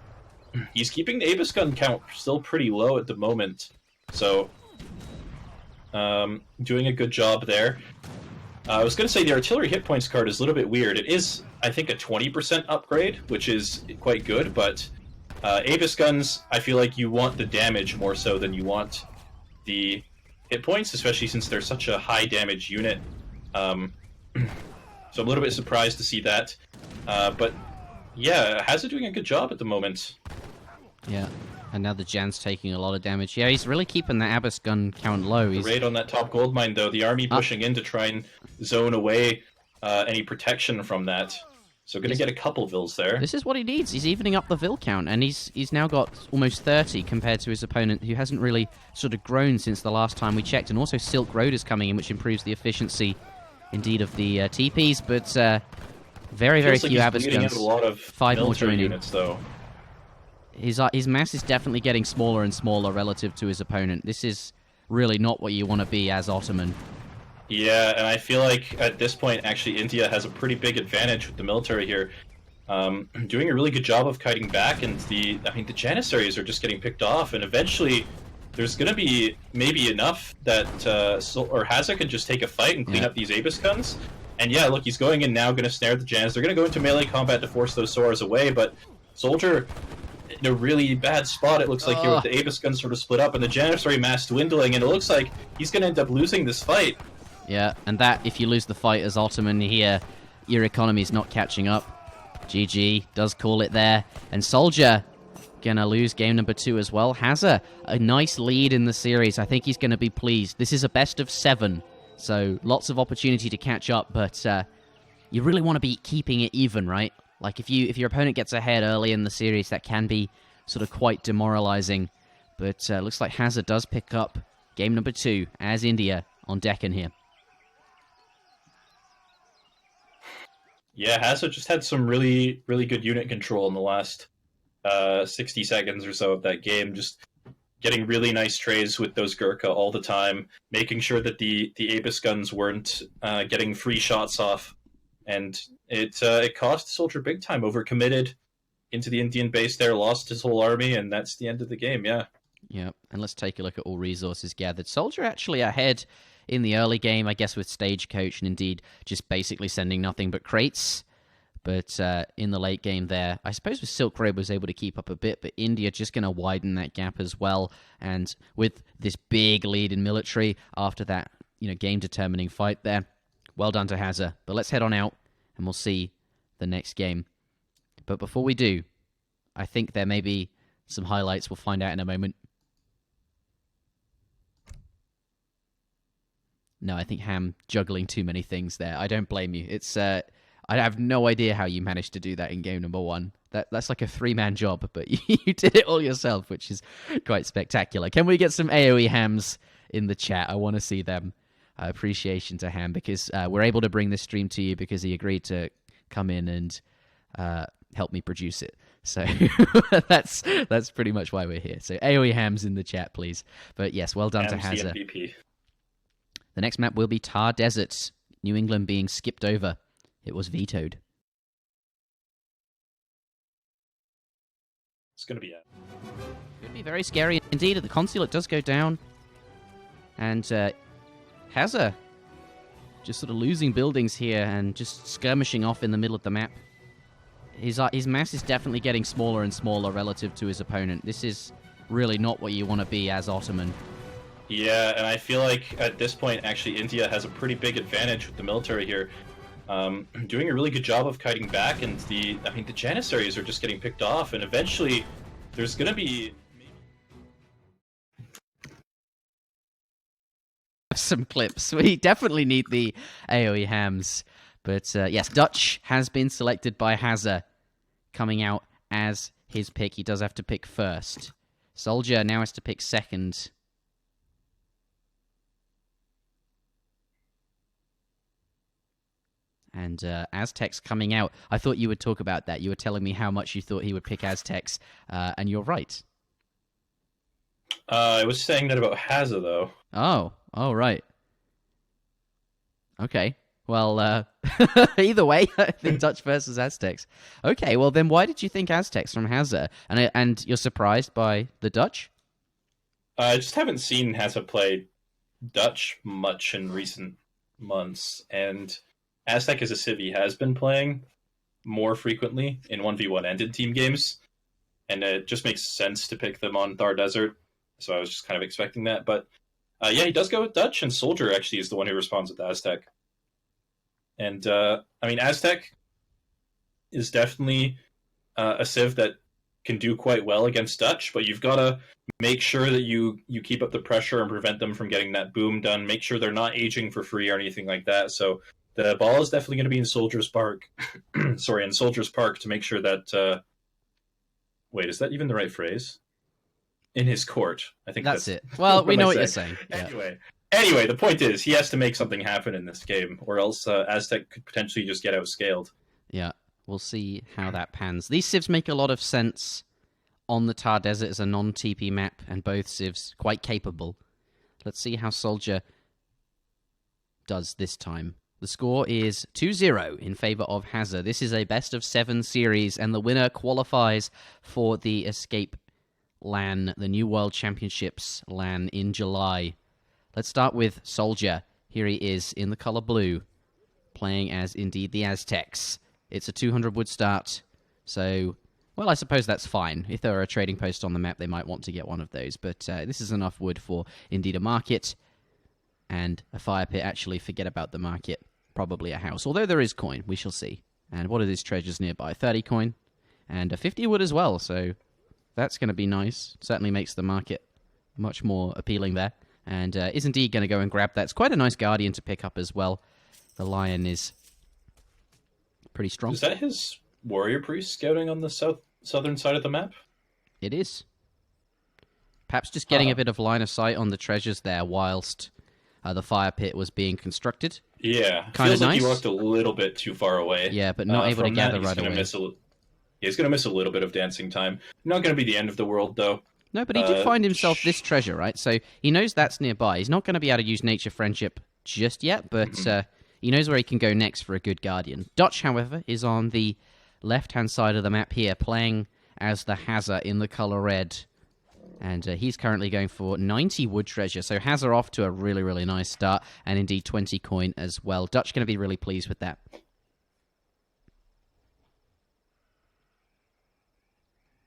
he's keeping the Abyss gun count still pretty low at the moment, so doing a good job there. I was going to say the artillery hit points card is a little bit weird. It is, I think, a 20% upgrade, which is quite good, but Abyss guns, I feel like you want the damage more so than you want the hit points, especially since they're such a high damage unit. So I'm a little bit surprised to see that. But yeah, Hazza doing a good job at the moment. Yeah. And now the Jan's taking a lot of damage. Yeah, he's really keeping the Abyss gun count low. The raid on that top gold mine, though. The army pushing in to try and zone away any protection from that. So going to get a couple vills there. This is what he needs. He's evening up the vill count, and he's now got almost 30 compared to his opponent, who hasn't really sort of grown since the last time we checked. And also Silk Road is coming in, which improves the efficiency, indeed, of the TPs. But very, very few Abyss guns. A lot of 5 more joining. Units, though. His mass is definitely getting smaller and smaller relative to his opponent. This is really not what you want to be as Ottoman. Yeah, and I feel like at this point, actually, India has a pretty big advantage with the military here. Doing a really good job of kiting back, and the Janissaries are just getting picked off, and eventually there's going to be maybe enough that Hazza can just take a fight and clean up these Abyss guns. And yeah, look, he's going in now, going to snare the Jans. They're going to go into melee combat to force those Soras away, but Soldier in a really bad spot, it looks like, here with the Abyss guns sort of split up and the Janissary mass dwindling, and it looks like he's going to end up losing this fight. Yeah, and that, if you lose the fight as Ottoman here, your economy's not catching up. GG does call it there. And Soldier gonna lose game number 2 as well. Hazza, a nice lead in the series. I think he's gonna be pleased. This is a best of 7, so lots of opportunity to catch up, but you really want to be keeping it even, right? Like, if your opponent gets ahead early in the series, that can be sort of quite demoralizing. But looks like Hazza does pick up game number 2 as India on Deccan here. Yeah, Hazza just had some really, really good unit control in the last 60 seconds or so of that game. Just getting really nice trades with those Gurkha all the time, making sure that the Abyss guns weren't getting free shots off, and it cost Soldier big time. Overcommitted into the Indian base there, lost his whole army, and that's the end of the game. Yeah. Yep, and let's take a look at all resources gathered. Soldier actually ahead in the early game, I guess, with Stagecoach, and indeed just basically sending nothing but crates. But in the late game there, I suppose with Silk Road was able to keep up a bit, but India just going to widen that gap as well. And with this big lead in military after that, game-determining fight there, well done to Hazza. But let's head on out, and we'll see the next game. But before we do, I think there may be some highlights. We'll find out in a moment. No, I think Ham juggling too many things there. I don't blame you. It's I have no idea how you managed to do that in game number 1. That's like a 3-man job, but you did it all yourself, which is quite spectacular. Can we get some AoE Hams in the chat? I want to see them. Appreciation to Ham, because we're able to bring this stream to you because he agreed to come in and help me produce it. So that's pretty much why we're here. So AoE Hams in the chat, please. But yes, well done to Hazza. The next map will be Thar Desert, New England being skipped over. It was vetoed. It's going to be Could be very scary indeed. The consulate does go down. And Hazza just sort of losing buildings here and just skirmishing off in the middle of the map. His mass is definitely getting smaller and smaller relative to his opponent. This is really not what you want to be as Ottoman. Yeah, and I feel like at this point, actually, India has a pretty big advantage with the military here. Doing a really good job of kiting back, and the Janissaries are just getting picked off, and eventually there's going to be some clips. We definitely need the AoE Hams. But yes, Dutch has been selected by Hazza, coming out as his pick. He does have to pick first. Soldier now has to pick second. And Aztecs coming out. I thought you would talk about that. You were telling me how much you thought he would pick Aztecs, and you're right. I was saying that about Hazza, though. Oh, right. Okay. Well, either way, I think Dutch versus Aztecs. Okay, well then why did you think Aztecs from Hazza? And you're surprised by the Dutch? I just haven't seen Hazza play Dutch much in recent months, and Aztec as a civ he has been playing more frequently in 1v1 and in team games, and it just makes sense to pick them on Thar Desert, so I was just kind of expecting that. But yeah, he does go with Dutch, and Soldier actually is the one who responds with Aztec. And Aztec is definitely a civ that can do quite well against Dutch, but you've got to make sure that you keep up the pressure and prevent them from getting that boom done. Make sure they're not aging for free or anything like that. So the ball is definitely going to be in Soldier's Park. Sorry, in Soldier's Park, to make sure that... wait, is that even the right phrase? In his court. I think that's it. Well, we know what you're saying. Anyway, the point is, he has to make something happen in this game, or else Aztec could potentially just get outscaled. Yeah, we'll see how that pans. These civs make a lot of sense on the Thar Desert as a non-TP map, and both civs quite capable. Let's see how Soldier does this time. The score is 2-0 in favor of Hazza. This is a best-of-7 series, and the winner qualifies for the Escape LAN, the New World Championships LAN in July. Let's start with Soldier. Here he is in the color blue, playing as indeed the Aztecs. It's a 200 wood start, so, well, I suppose that's fine. If there were a trading post on the map, they might want to get one of those, but this is enough wood for indeed a market and a fire pit. Actually, forget about the market. Probably a house, although there is coin. We shall see. And what are these treasures nearby? 30 coin and a 50 wood as well, so that's going to be nice. Certainly makes the market much more appealing there. And is indeed going to go and grab that. It's quite a nice Guardian to pick up as well. The Lion is pretty strong. Is that his Warrior Priest scouting on the southern side of the map? It is. Perhaps just getting a bit of line of sight on the treasures there whilst the fire pit was being constructed. Yeah, Kind feels of like nice. he walked a little bit too far away. Yeah, but not able to from that. gather right away. He's going to miss a little bit of dancing time. Not going to be the end of the world, though. No, but he did find himself this treasure, right? So he knows that's nearby. He's not going to be able to use Nature Friendship just yet, but he knows where he can go next for a good Guardian. Dutch, however, is on the left-hand side of the map here, playing as the Hazza in the color red. And he's currently going for 90 wood treasure. So Hazza off to a really, really nice start, and indeed 20 coin as well. Dutch going to be really pleased with that.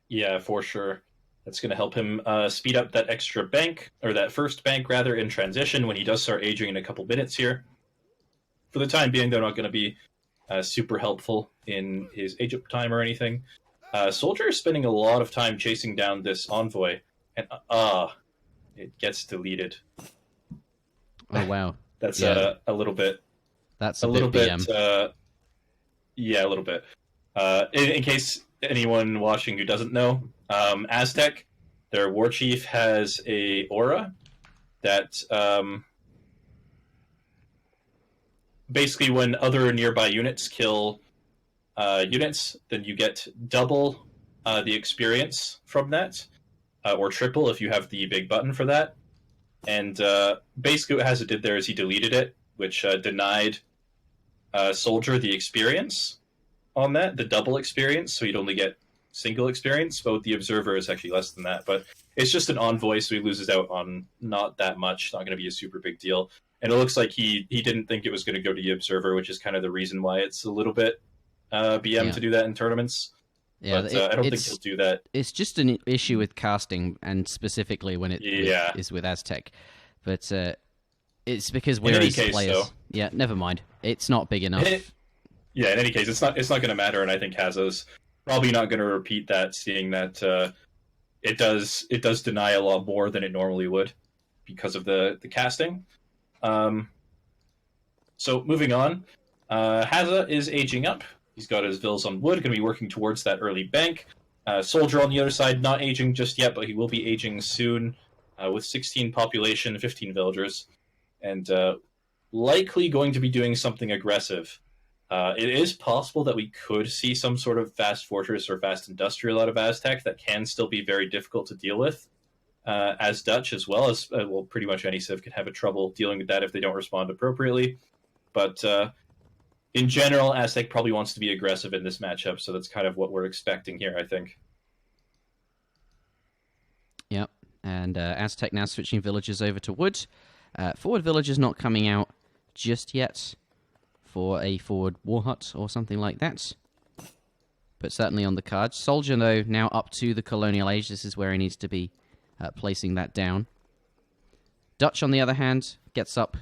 Yeah, for sure. That's going to help him speed up that extra bank, or that first bank, rather, in transition when he does start aging in a couple minutes here. For the time being, they're not going to be super helpful in his age-up time or anything. Soldier is spending a lot of time chasing down this envoy, and it gets deleted. Oh, wow. That's a little bit... That's a little bit... yeah, a little bit. In case anyone watching who doesn't know, Aztec, their war chief, has a aura that basically when other nearby units kill units, then you get double the experience from that, or triple if you have the big button for that. And basically what Hazza did there is he deleted it, which denied Soldier the experience on that, the double experience, so you'd only get single experience, but with the Observer is actually less than that. But it's just an envoy, so he loses out on not that much, not going to be a super big deal. And it looks like he didn't think it was going to go to the Observer, which is kind of the reason why it's a little bit BM to do that in tournaments. Yeah, but I don't think he'll do that. It's just an issue with casting, and specifically when it is with Aztec. But it's because we're as players. Though, yeah, never mind. It's not big enough. In any case, it's not going to matter, and I think Hazza's probably not going to repeat that, seeing that it does deny a lot more than it normally would because of the casting. So moving on, Hazza is aging up. He's got his villas on wood, going to be working towards that early bank. Soldier on the other side, not aging just yet, but he will be aging soon, with 16 population, 15 villagers, and likely going to be doing something aggressive. It is possible that we could see some sort of fast fortress or fast industrial out of Aztec that can still be very difficult to deal with, as Dutch, as well as, well, pretty much any civ can have a trouble dealing with that if they don't respond appropriately. But in general, Aztec probably wants to be aggressive in this matchup, so that's kind of what we're expecting here, I think. Yep, and Aztec now switching villagers over to wood. Forward villagers not coming out just yet for a forward war hut or something like that, but certainly on the cards. Soldier, though, now up to the colonial age. This is where he needs to be placing that down. Dutch, on the other hand, gets up,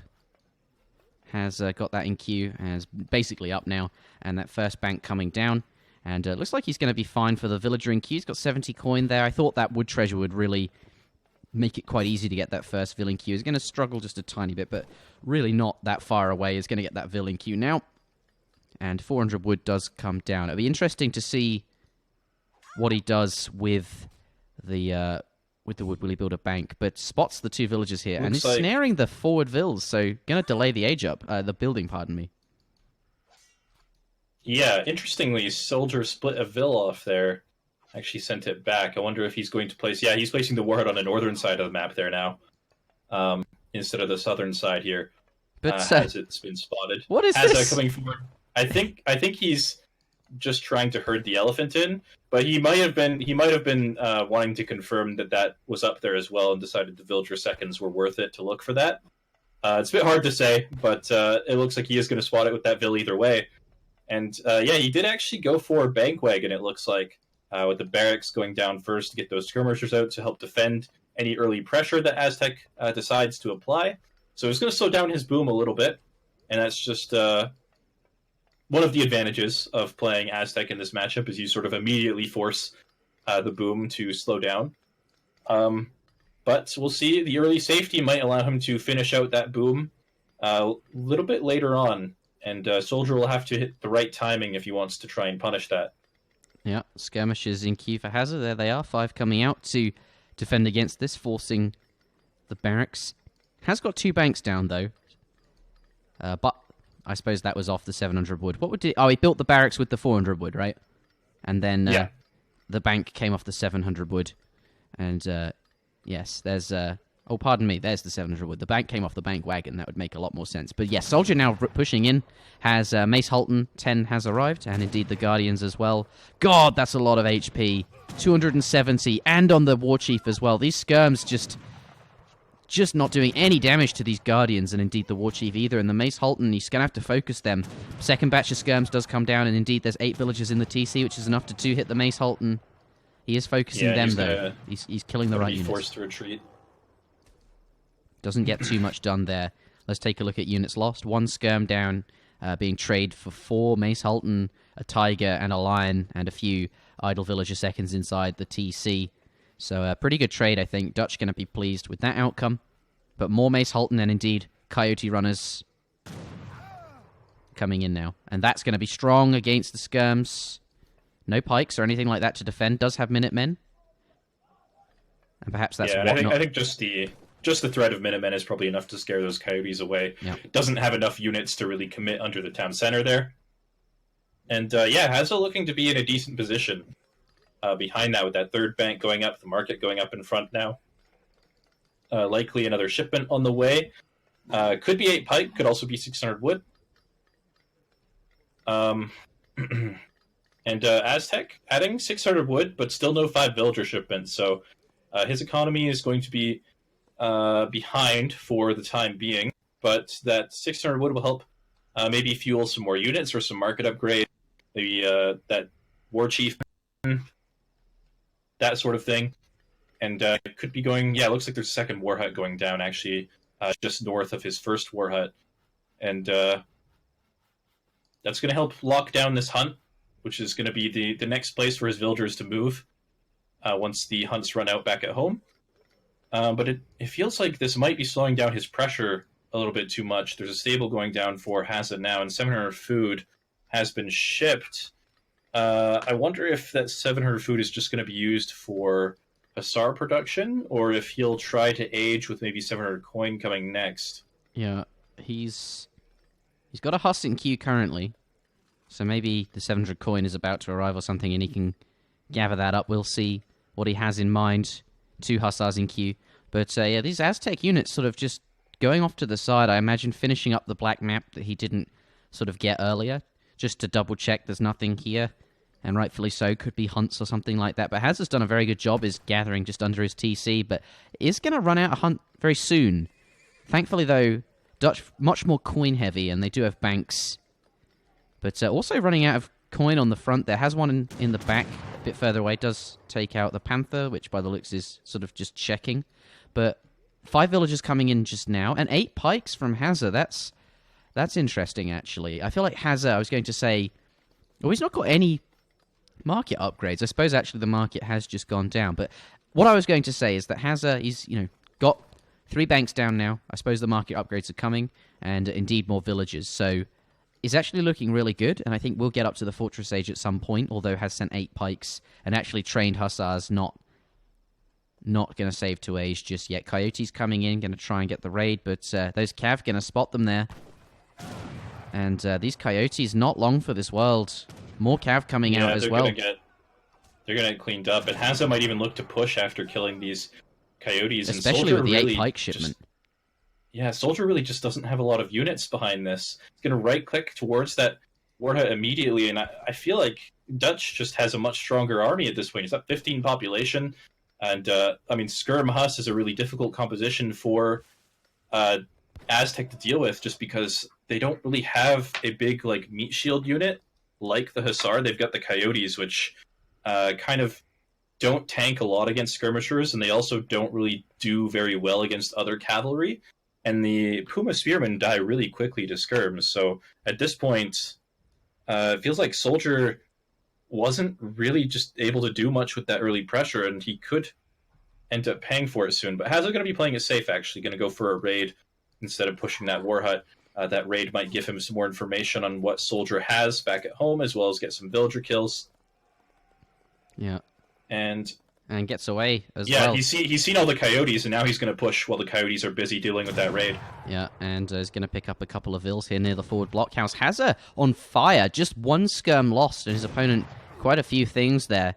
has got that in queue, and is basically up now, and that first bank coming down, and looks like he's going to be fine for the villager in queue. He's got 70 coin there. I thought that wood treasure would really make it quite easy to get that first villain queue. He's going to struggle just a tiny bit, but really not that far away. He's going to get that villain queue now, and 400 wood does come down. It'll be interesting to see what he does with the wood. Will he build a bank? But spots the two villagers here, and he's snaring the forward vills, so going to delay the age up, the building, pardon me. Yeah, interestingly, Soldier split a vill off there. Actually sent it back. I wonder if he's going to place... Yeah, he's placing the warhead on the northern side of the map there now, instead of the southern side here. But as it's been spotted. What is this? Coming forward. I think he's just trying to herd the elephant in, but he might have been wanting to confirm that was up there as well, and decided the villager seconds were worth it to look for that. It's a bit hard to say, but it looks like he is going to spot it with that vill either way. And he did actually go for bank wagon, it looks like. With the barracks going down first to get those skirmishers out to help defend any early pressure that Aztec decides to apply. So he's going to slow down his boom a little bit, and that's just one of the advantages of playing Aztec in this matchup, is you sort of immediately force the boom to slow down. But we'll see. The early safety might allow him to finish out that boom a little bit later on, and Soldier will have to hit the right timing if he wants to try and punish that. Yeah, skirmishers in queue for Hazza. There they are, 5 coming out to defend against this, forcing the barracks Has got 2 banks down, though. But I suppose that was off the 700 wood. What would he... Oh, he built the barracks with the 400 wood, right? And then the bank came off the 700 wood. And, yes, there's... Oh, pardon me, there's the 700 wood. The bank came off the bank wagon. That would make a lot more sense. But yes, Soldier now pushing in. Has Mace Halton, 10 has arrived. And indeed the Guardians as well. God, that's a lot of HP. 270. And on the War Chief as well. These skirms just not doing any damage to these Guardians. And indeed the War Chief either. And the Mace Halton, he's going to have to focus them. Second batch of skirms does come down. And indeed there's 8 villagers in the TC, which is enough to 2-hit the Mace Halton. He is focusing them, though. He's killing the right units. Forced to retreat. Doesn't get too much done there. Let's take a look at units lost. 1 skirm down, being traded for 4 Mace Halton, a Tiger, and a Lion, and a few idle villager seconds inside the TC. So a pretty good trade, I think. Dutch going to be pleased with that outcome. But more Mace Halton and indeed Coyote Runners coming in now. And that's going to be strong against the skirms. No pikes or anything like that to defend. Does have Minutemen. And perhaps that's I think just the threat of Minutemen is probably enough to scare those Coyotes away. Yeah. Doesn't have enough units to really commit under the town center there. And Hazza looking to be in a decent position behind that with that 3rd bank going up, the market going up in front now. Likely another shipment on the way. Could be 8 pike, could also be 600 wood. And Aztec adding 600 wood, but still no 5 villager shipments. So his economy is going to be behind for the time being, but that 600 wood will help maybe fuel some more units or some market upgrade, maybe that War Chief, that sort of thing. And it could be going, it looks like there's a second war hut going down, actually, just north of his first war hut. And that's going to help lock down this hunt, which is going to be the next place for his villagers to move once the hunts run out back at home. But it feels like this might be slowing down his pressure a little bit too much. There's a stable going down for Hazza now, and 700 food has been shipped. I wonder if that 700 food is just going to be used for Hussar production, or if he'll try to age with maybe 700 coin coming next. Yeah, he's got a Huss in queue currently, so maybe the 700 coin is about to arrive or something, and he can gather that up. We'll see what he has in mind. 2 Hussars in queue. But these Aztec units sort of just going off to the side. I imagine finishing up the black map that he didn't sort of get earlier, just to double check there's nothing here. And rightfully so, could be hunts or something like that. But Hazza's done a very good job, is gathering just under his TC, but is going to run out of hunt very soon. Thankfully, though, Dutch much more coin heavy, and they do have banks. But also running out of coin on the front. There has one in the back, a bit further away. Does take out the Panther, which by the looks is sort of just checking. But 5 villagers coming in just now, and 8 pikes from Hazza. That's interesting, actually. I feel like Hazza, I was going to say, well, he's not got any market upgrades. I suppose actually the market has just gone down. But what I was going to say is that Hazza, he's got 3 banks down now. I suppose the market upgrades are coming, and indeed more villagers. So is actually looking really good, and I think we'll get up to the Fortress Age at some point, although has sent 8 pikes and actually trained Hussars, not going to save to age just yet. Coyote's coming in, going to try and get the raid, but those Cav going to spot them there. And these Coyotes, not long for this world. More Cav coming out as well. They're going to get cleaned up, and Hazza might even look to push after killing these Coyotes. Especially with the 8 pike shipment. Soldier really just doesn't have a lot of units behind this. He's going to right-click towards that warhead immediately, and I feel like Dutch just has a much stronger army at this point. He's up 15 population, and Skirm Huss is a really difficult composition for Aztec to deal with, just because they don't really have a big meat shield unit like the Hussar. They've got the Coyotes, which kind of don't tank a lot against skirmishers, and they also don't really do very well against other cavalry. And the Puma Spearmen die really quickly to skirms. So at this point, it feels like Soldier wasn't really just able to do much with that early pressure, and he could end up paying for it soon. But Hazza going to be playing it safe, actually. Going to go for a raid instead of pushing that war hut. That raid might give him some more information on what Soldier has back at home, as well as get some villager kills. Yeah. And and gets away as yeah, well. he's seen all the coyotes, and now he's going to push while the coyotes are busy dealing with that raid. Yeah, and is going to pick up a couple of vills here near the forward blockhouse. Hazza on fire, just one skirm lost, and his opponent quite a few things there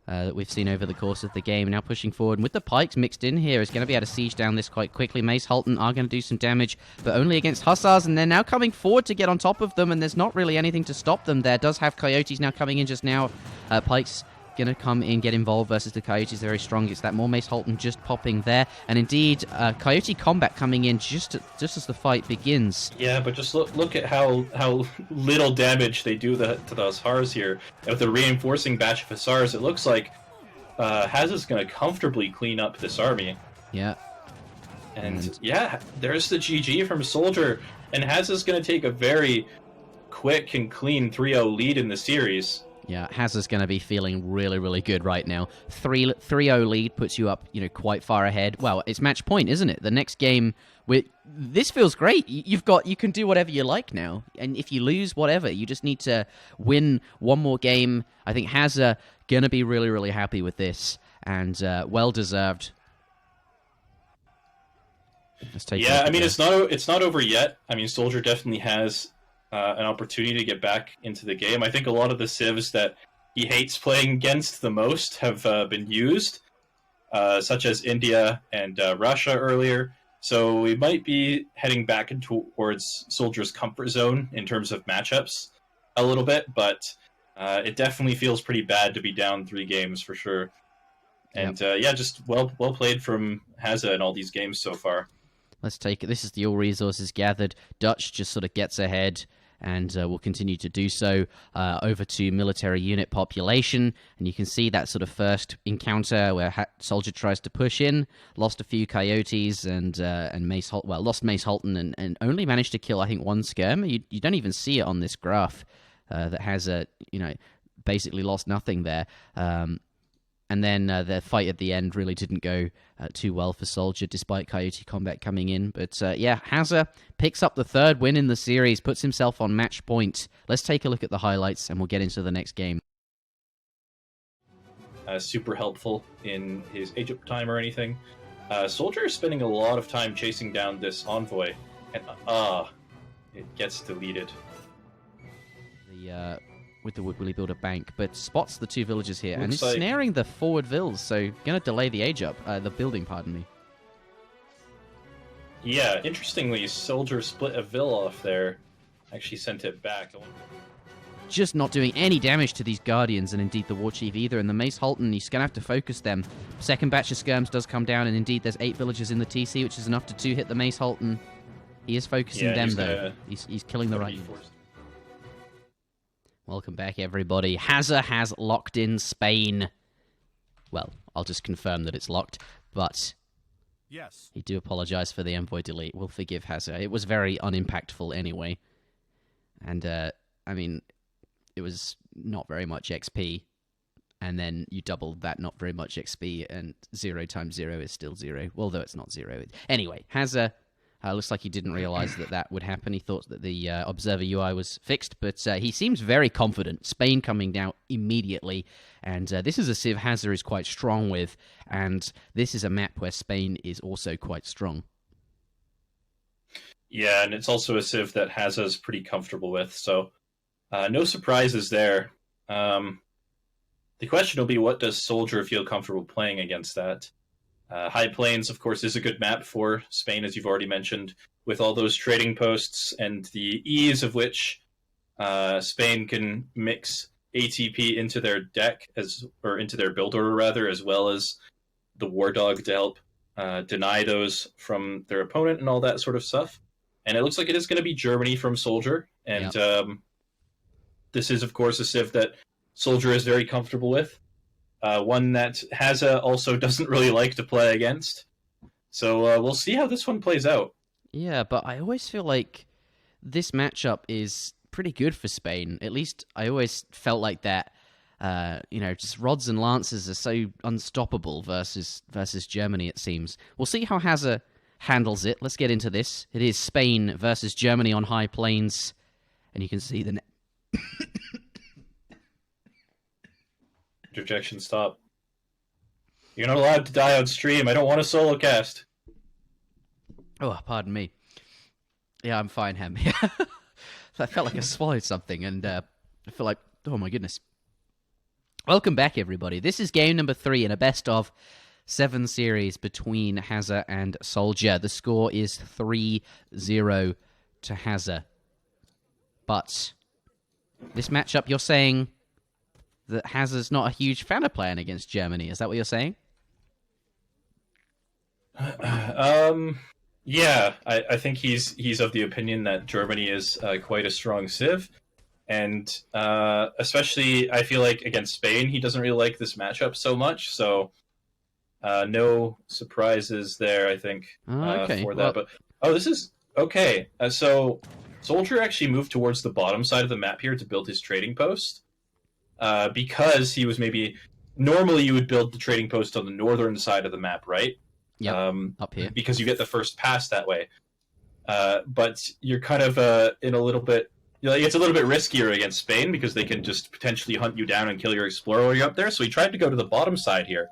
that we've seen over the course of the game. Now pushing forward, and with the pikes mixed in here, is going to be able to siege down this quite quickly. Mace Halton are going to do some damage, but only against Hussars, and they're now coming forward to get on top of them, and there's not really anything to stop them there. Does have Coyotes now coming in just now. Pikes going to come in, get involved versus the Coyotes. Very strong. It's that more Mace Halton just popping there, and indeed Coyote combat coming in just as the fight begins. Yeah, but just look at how little damage they do to the Hussars here. And with the reinforcing batch of Hussars, it looks like Hazza's going to comfortably clean up this army. Yeah. And yeah, there's the GG from Soldier, and Hazza's going to take a very quick and clean 3-0 lead in the series. Yeah, Hazza's going to be feeling really, really good right now. 3-0 lead puts you up, quite far ahead. Well, it's match point, isn't it? The next game, this feels great. You can do whatever you like now, and if you lose, whatever. You just need to win one more game. I think Hazza going to be really, really happy with this, and well deserved. Let's take. Yeah, I mean it's not over yet. I mean, Soldier definitely has an opportunity to get back into the game. I think a lot of the civs that he hates playing against the most have been used, such as India and Russia earlier. So we might be heading back towards Soldier's comfort zone in terms of matchups a little bit, but it definitely feels pretty bad to be down 3 games for sure. And yeah, just well played from Hazza in all these games so far. Let's take it. This is the all resources gathered. Dutch just sort of gets ahead and will continue to do so over to military unit population. And you can see that sort of first encounter where Soldier tries to push in, lost a few coyotes and lost Mace Halton and only managed to kill, I think, 1 skirm. You don't even see it on this graph that has basically lost nothing there. And then the fight at the end really didn't go too well for Soldier, despite Coyote combat coming in. But yeah, Hazza picks up the 3rd win in the series, puts himself on match point. Let's take a look at the highlights, and we'll get into the next game. Super helpful in his age-up time or anything. Soldier is spending a lot of time chasing down this envoy, and it gets deleted. With the Wood Willy Builder Bank, but spots the 2 villagers here, and is like snaring the forward vills, so gonna delay the age up, the building, pardon me. Yeah, interestingly, Soldier split a vill off there, actually sent it back. Just not doing any damage to these Guardians, and indeed the War Chief either, and the Mace Halton, he's gonna have to focus them. Second batch of skirms does come down, and indeed there's 8 villagers in the TC, which is enough to 2-hit the Mace Halton. He is focusing them, though. He's killing the right units. Welcome back, everybody. Hazza has locked in Spain. Well, I'll just confirm that it's locked, but yes, he do apologize for the envoy delete. We'll forgive Hazza. It was very unimpactful anyway. And, I mean, it was not very much XP, and then you doubled that not very much XP, and 0 times 0 is still 0, although it's not 0. Anyway, Hazza... looks like he didn't realize that would happen. He thought that the Observer UI was fixed, but he seems very confident. Spain coming down immediately, and this is a civ Hazza is quite strong with, and this is a map where Spain is also quite strong. Yeah, and it's also a civ that Hazza is pretty comfortable with, so no surprises there. The question will be, what does Soldier feel comfortable playing against that? High Plains, of course, is a good map for Spain, as you've already mentioned, with all those trading posts and the ease of which Spain can mix ATP into their deck, or into their build order, rather, as well as the War Dog to help deny those from their opponent and all that sort of stuff. And it looks like it is going to be Germany from Soldier, and this is, of course, a civ that Soldier is very comfortable with. One that Hazza also doesn't really like to play against. So we'll see how this one plays out. Yeah, but I always feel like this matchup is pretty good for Spain. At least I always felt like that. Just rods and lances are so unstoppable versus Germany, it seems. We'll see how Hazza handles it. Let's get into this. It is Spain versus Germany on High Plains. And you can see the... Interjection, stop. You're not allowed to die on stream. I don't want a solo cast. Oh, pardon me. Yeah, I'm fine, Ham. I felt like I swallowed something, and I feel like, oh my goodness. Welcome back, everybody. This is game number 3 in a best-of 7 series between Hazza and Soldier. The score is 3-0 to Hazza. But this matchup, you're saying that Hazza's not a huge fan of playing against Germany. Is that what you're saying? Yeah, I think he's of the opinion that Germany is quite a strong civ, and especially I feel like against Spain, he doesn't really like this matchup so much. So no surprises there, I think, for that. Well, but this is okay. So Soldier actually moved towards the bottom side of the map here to build his trading post, because he was normally you would build the trading post on the northern side of the map, right? Yeah, up here. Because you get the first pass that way. But you're kind of in a little bit... it's a little bit riskier against Spain because they can just potentially hunt you down and kill your explorer while you're up there. So he tried to go to the bottom side here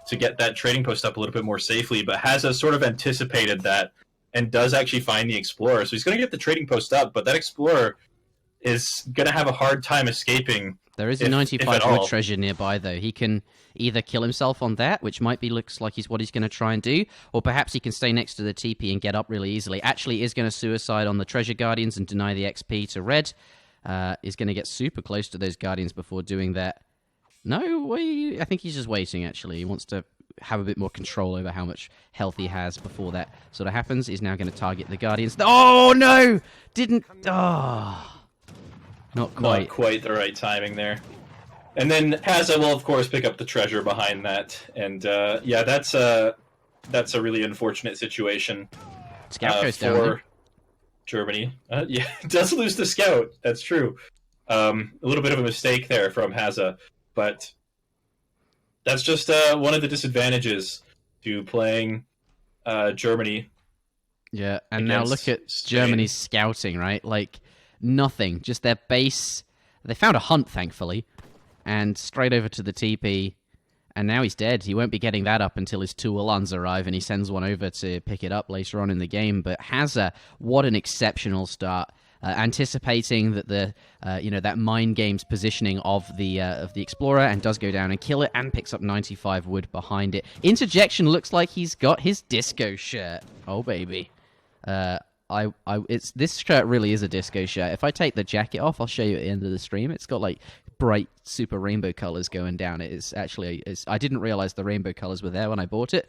to get that trading post up a little bit more safely, but Hazza sort of anticipated that and does actually find the explorer. So he's going to get the trading post up, but that explorer is going to have a hard time escaping. There is a 95 wood treasure nearby, though. He can either kill himself on that, which looks like what he's going to try and do, or perhaps he can stay next to the TP and get up really easily. Actually, is going to suicide on the treasure guardians and deny the XP to red. Is going to get super close to those guardians before doing that. No, I think he's just waiting, actually. He wants to have a bit more control over how much health he has before that sort of happens. He's now going to target the guardians. Oh, no! Didn't... Oh... Not quite the right timing there. And then Hazza will, of course, pick up the treasure behind that. And, yeah, that's a really unfortunate situation for Germany. Yeah, it does lose the scout. That's true. A little bit of a mistake there from Hazza. But that's just one of the disadvantages to playing Germany. Yeah, and now look at Germany's scouting, right? Like... Nothing, just their base. They found a hunt, thankfully, and straight over to the TP, and now he's dead. He won't be getting that up until his 2 Ulans arrive, and he sends one over to pick it up later on in the game. But Hazza, what an exceptional start. Anticipating that that mind games positioning of the explorer, and does go down and kill it, and picks up 95 wood behind it. Interjection looks like he's got his disco shirt. Oh baby. This shirt really is a disco shirt. If I take the jacket off, I'll show you at the end of the stream. It's got like bright super rainbow colors going down. I didn't realize the rainbow colors were there when I bought it,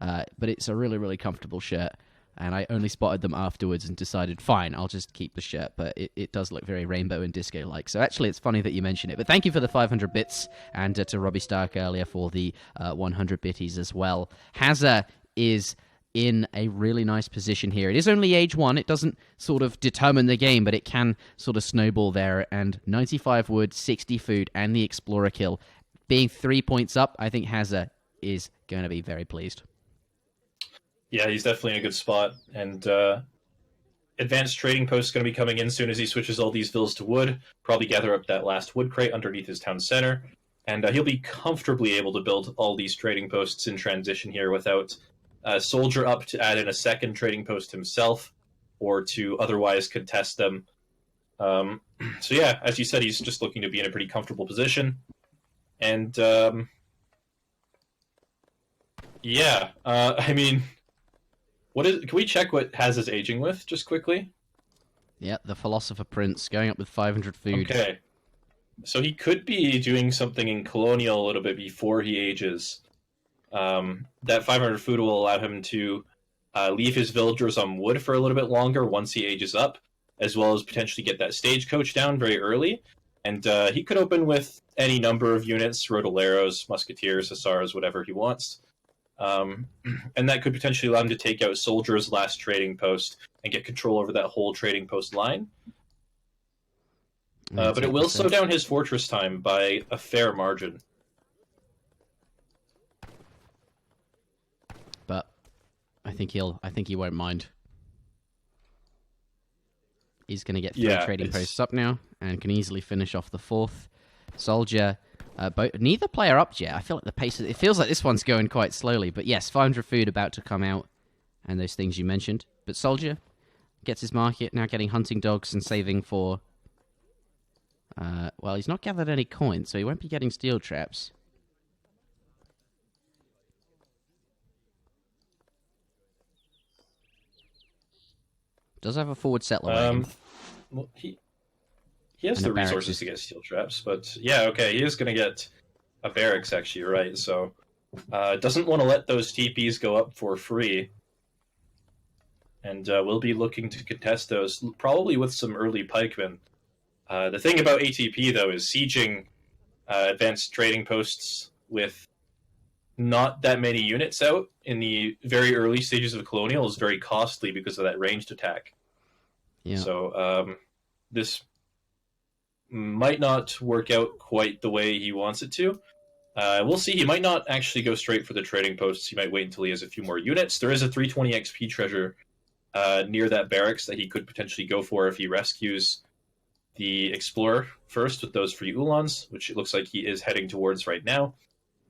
but it's a really, really comfortable shirt. And I only spotted them afterwards and decided, fine, I'll just keep the shirt. But it does look very rainbow and disco-like. So actually, it's funny that you mention it. But thank you for the 500 bits, and to Robbie Stark earlier for the 100 bitties as well. Hazza is in a really nice position here. It is only age 1. It doesn't sort of determine the game, but it can sort of snowball there. And 95 wood, 60 food, and the explorer kill. Being 3 points up, I think Hazza is going to be very pleased. Yeah, he's definitely in a good spot. And advanced trading post is going to be coming in soon as he switches all these villas to wood. Probably gather up that last wood crate underneath his town center. And he'll be comfortably able to build all these trading posts in transition here without... Soldier up to add in a second trading post himself, or to otherwise contest them. So yeah, as you said, he's just looking to be in a pretty comfortable position. And yeah, I mean, can we check what Hazza's aging with, just quickly? Yeah, the Philosopher Prince, going up with 500 food. Okay. So he could be doing something in Colonial a little bit before he ages. That 500 food will allow him to leave his villagers on wood for a little bit longer once he ages up, as well as potentially get that stagecoach down very early. And he could open with any number of units, Rodoleros, Musketeers, Hussars, whatever he wants. And that could potentially allow him to take out Soldier's last trading post and get control over that whole trading post line. But it will slow down his fortress time by a fair margin. I think he won't mind. He's going to get 3 trading posts up now, and can easily finish off the 4th. Soldier But neither player up yet. I feel like the pace... It feels like this one's going quite slowly. But yes, 500 food about to come out. And those things you mentioned. But Soldier gets his market, now getting hunting dogs and saving for... well, he's not gathered any coins, so he won't be getting steel traps. Does have a forward settler wagon. Well, he has the resources to get steel traps, but yeah, okay, he is going to get a barracks, actually, you're right, so doesn't want to let those TPs go up for free, and we'll be looking to contest those, probably with some early pikemen. The thing about ATP, though, is sieging advanced trading posts with not that many units out in the very early stages of Colonial is very costly because of that ranged attack. Yeah. So this might not work out quite the way he wants it to. We'll see. He might not actually go straight for the trading posts. He might wait until he has a few more units. There is a 320 XP treasure near that barracks that he could potentially go for if he rescues the Explorer first with those free Ulans, which it looks like he is heading towards right now.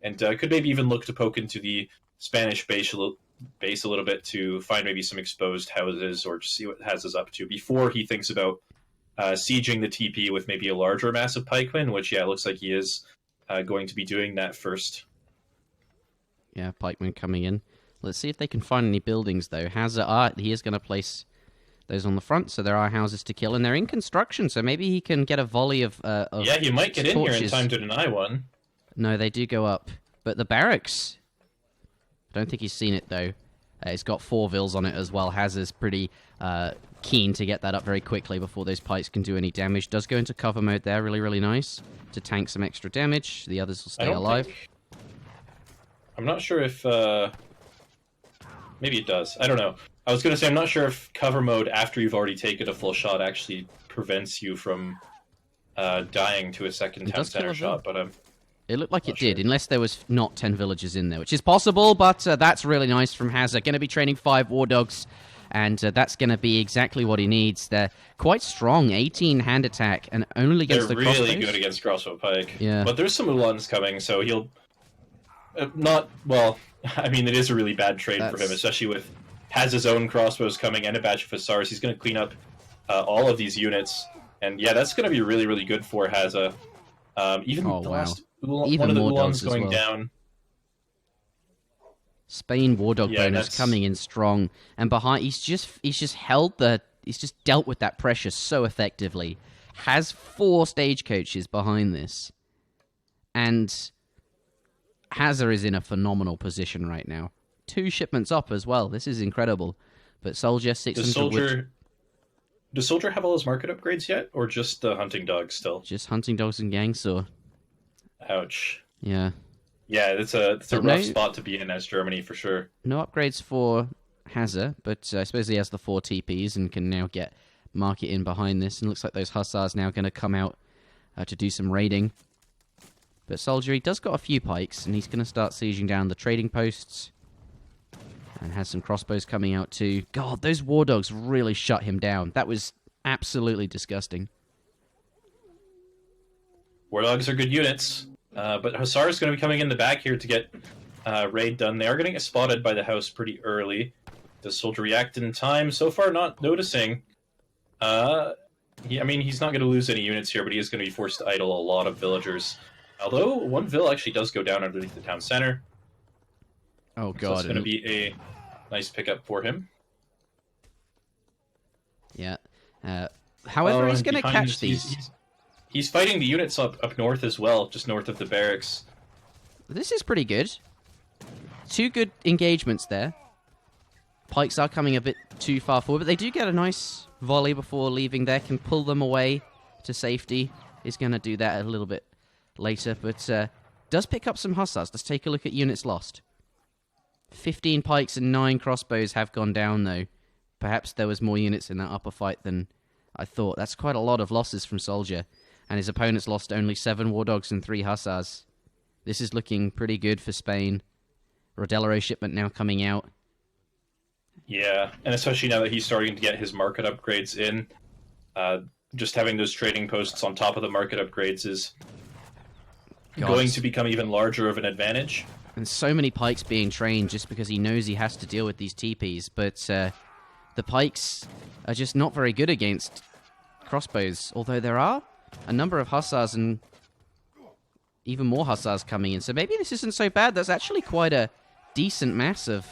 And could maybe even look to poke into the Spanish base a little bit to find maybe some exposed houses or just see what Hazza's up to before he thinks about sieging the TP with maybe a larger mass of pikemen, which, yeah, looks like he is going to be doing that first. Yeah, pikemen coming in. Let's see if they can find any buildings, though. Hazza, he is going to place those on the front, so there are houses to kill, and they're in construction, so maybe he can get a volley of yeah, he might get torches in here in time to deny one. No, they do go up. But the barracks... I don't think he's seen it, though. It's got 4 vills on it as well. Hazza's pretty keen to get that up very quickly before those pikes can do any damage. Does go into cover mode there. Really, really nice. To tank some extra damage. The others will stay alive. I'm not sure if... maybe it does. I don't know. I was going to say, I'm not sure if cover mode after you've already taken a full shot actually prevents you from dying to a second town center shot, but it looked like it did, unless there was not 10 villagers in there, which is possible, but that's really nice from Hazza. Going to be training 5 war dogs, and that's going to be exactly what he needs. They're quite strong, 18 hand attack, and only against the crossbows. They're really good against crossbow pike. Yeah. But there's some Ulans coming, so he'll... not... Well, I mean, it is a really bad trade for him, especially with Hazza's own crossbows coming and a batch of Hussars. He's going to clean up all of these units, and yeah, that's going to be really, really good for Hazza. Even the last... Even one of the more Ulans dogs going down. Spain war dog bonus coming in strong, and behind he's just dealt with that pressure so effectively. Has 4 stagecoaches behind this, and Hazza is in a phenomenal position right now. 2 shipments up as well. This is incredible. But Soldier 600. Does Soldier have all his market upgrades yet, or just the hunting dogs still? Just hunting dogs and gangsaw. Ouch. Yeah. Yeah, it's a rough spot to be in as Germany, for sure. No upgrades for Hazza, but I suppose he has the 4 TPs and can now get market in behind this. And looks like those Hussars now going to come out to do some raiding. But Soldier, he does got a few pikes, and he's going to start sieging down the trading posts. And has some crossbows coming out too. God, those war dogs really shut him down. That was absolutely disgusting. War dogs are good units, but Hussar is going to be coming in the back here to get raid done. They are going to get spotted by the house pretty early. Does Soldier react in time? So far, not noticing. I mean, he's not going to lose any units here, but he is going to be forced to idle a lot of villagers. Although, one vill actually does go down underneath the town center. Oh, God. So it's going to be a nice pickup for him. Yeah. However, he's going to catch these. He's fighting the units up north as well, just north of the barracks. This is pretty good. 2 good engagements there. Pikes are coming a bit too far forward, but they do get a nice volley before leaving there. Can pull them away to safety. He's going to do that a little bit later, but does pick up some Hussars. Let's take a look at units lost. 15 pikes and 9 crossbows have gone down, though. Perhaps there was more units in that upper fight than I thought. That's quite a lot of losses from Soldier. And his opponent's lost only 7 war dogs and 3 Hussars. This is looking pretty good for Spain. Rodelero shipment now coming out. Yeah, and especially now that he's starting to get his market upgrades in. Just having those trading posts on top of the market upgrades is going to become even larger of an advantage. And so many pikes being trained just because he knows he has to deal with these TPs, but the pikes are just not very good against crossbows, although there are a number of hussars and even more hussars coming in, so maybe this isn't so bad. That's actually quite a decent mass of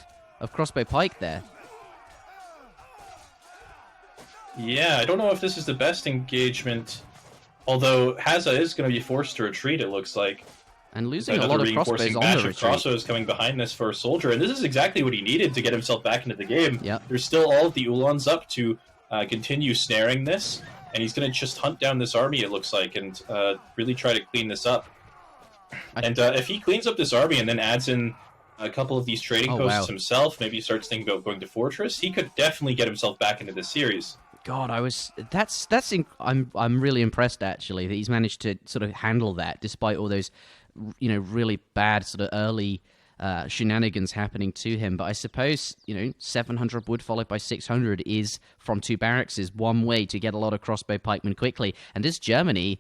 crossbow pike there. Yeah, I don't know if this is the best engagement, although Hazza is going to be forced to retreat, it looks like. And losing a lot of crossbows on the retreat. Crossbows coming behind this for a soldier, and this is exactly what he needed to get himself back into the game. Yep. There's still all of the Ulans up to continue snaring this, and he's going to just hunt down this army, it looks like, and really try to clean this up. And if he cleans up this army and then adds in a couple of these trading posts himself, maybe starts thinking about going to Fortress, he could definitely get himself back into this series. God, I'm really impressed actually that he's managed to sort of handle that despite all those, really bad sort of early shenanigans happening to him. But I suppose 700 wood followed by 600 is from 2 barracks is one way to get a lot of crossbow pikemen quickly. And this Germany,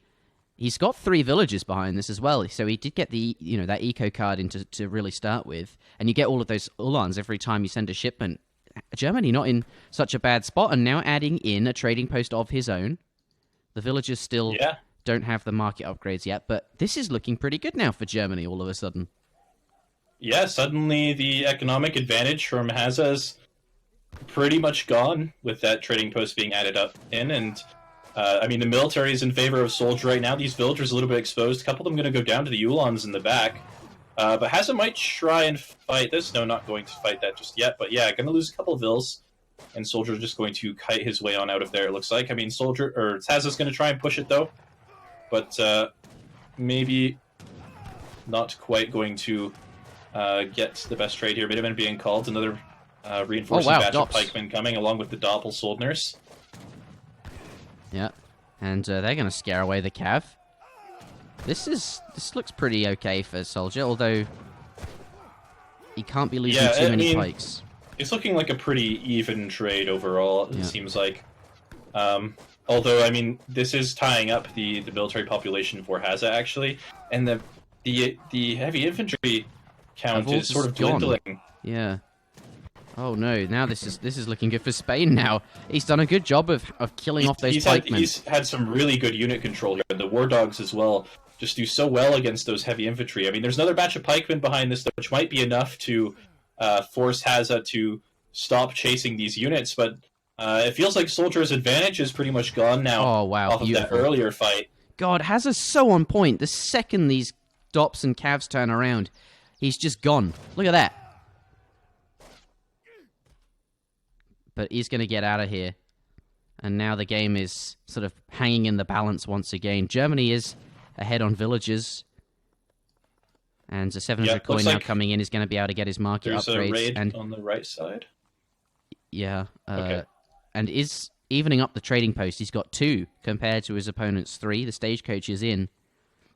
he's got 3 villages behind this as well, so he did get the that eco card to really start with, and you get all of those Ulans every time you send a shipment. Germany not in such a bad spot, and now adding in a trading post of his own. The villagers still don't have the market upgrades yet, but this is looking pretty good now for Germany all of a sudden. Yeah, suddenly the economic advantage from Hazza is pretty much gone with that trading post being added up in, and the military is in favor of soldier right now. These villagers are a little bit exposed. A couple of them going to go down to the Ulans in the back. But Hazza might try and fight this. No, not going to fight that just yet. But yeah, going to lose a couple of vills. And Soldier's just going to kite his way on out of there, it looks like. Hazza's going to try and push it, though. But maybe not quite going to get the best trade here. Mitoman being called. Another reinforcing batch of pikemen coming, along with the Doppel Soldners. Yeah, and they're going to scare away the cav. This looks pretty okay for Soldier, although he can't be losing too many pikes. It's looking like a pretty even trade overall, it seems like. Although, this is tying up the military population for Hazza, actually, and the heavy infantry count is sort of dwindling. Yeah. Oh no! Now this is looking good for Spain. Now he's done a good job of killing off those pikemen. He's had some really good unit control here, and the war dogs as well just do so well against those heavy infantry. There's another batch of pikemen behind this, which might be enough to force Hazza to stop chasing these units. But it feels like Soldier's advantage is pretty much gone now. Oh wow! Off of that earlier fight. God, Hazza's so on point. The second these Dops and Cavs turn around, he's just gone. Look at that. But he's going to get out of here. And now the game is sort of hanging in the balance once again. Germany is ahead on villagers. And a 700 coin now coming in is going to be able to get his market upgrades. There's a raid on the right side. Yeah. And is evening up the trading post. He's got 2 compared to his opponent's 3. The stagecoach is in.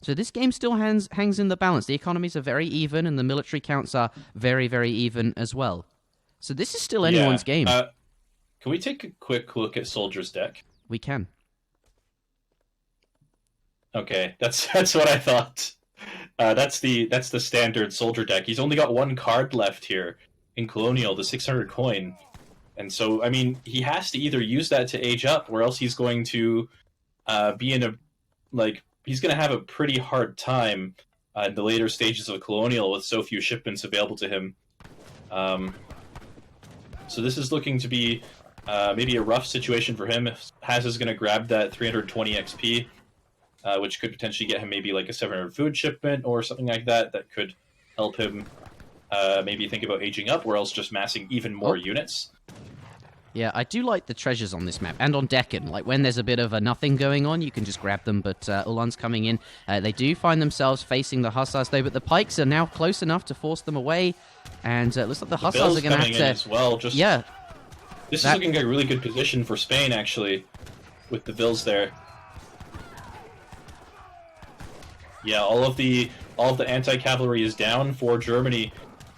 So this game still hangs in the balance. The economies are very even and the military counts are very, very even as well. So this is still anyone's game. Can we take a quick look at Soldier's deck? We can. Okay, that's what I thought. That's the standard Soldier deck. He's only got 1 card left here in Colonial, the 600 coin, and so he has to either use that to age up, or else he's going to be in he's going to have a pretty hard time in the later stages of Colonial with so few shipments available to him. So this is looking to be maybe a rough situation for him. Hazza's going to grab that 320 XP, which could potentially get him maybe like a 700 food shipment or something like that. That could help him maybe think about aging up, or else just massing even more units. Yeah, I do like the treasures on this map, and on Deccan. Like, when there's a bit of a nothing going on, you can just grab them, but Ulan's coming in. They do find themselves facing the Hussars, though, but the Pikes are now close enough to force them away, and it looks like the Hussars are going to have to... as well. This is looking like a really good position for Spain, actually, with the Vils there. Yeah, all of the anti-cavalry is down for Germany.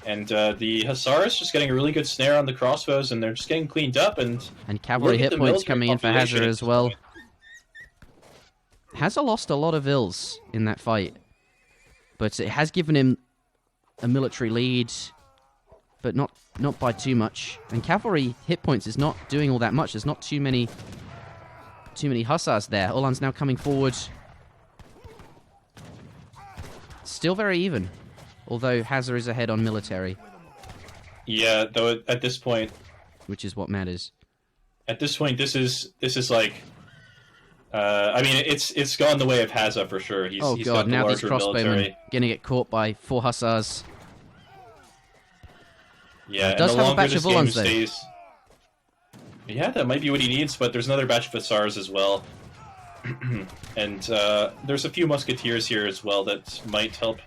And the Hussars just getting a really good snare on the crossbows, and they're just getting cleaned up. And cavalry hit points coming in for Hazza as well. Hazza lost a lot of Vils in that fight. But it has given him a military lead, but not by too much. And cavalry hit points is not doing all that much. There's not too many hussars there. Ulan's now coming forward. Still very even, although Hazza is ahead on military. Yeah, though at this point, which is what matters. At this point, this is like, I mean, it's gone the way of Hazza for sure. He's God! got the Now these larger crossbowmen military. gonna get caught by 4 hussars. Yeah, It does and the have a longer batch this of game Ulans, though. stays, yeah, that might be what he needs. But there's another batch of hussars as well, and there's a few musketeers here as well that might help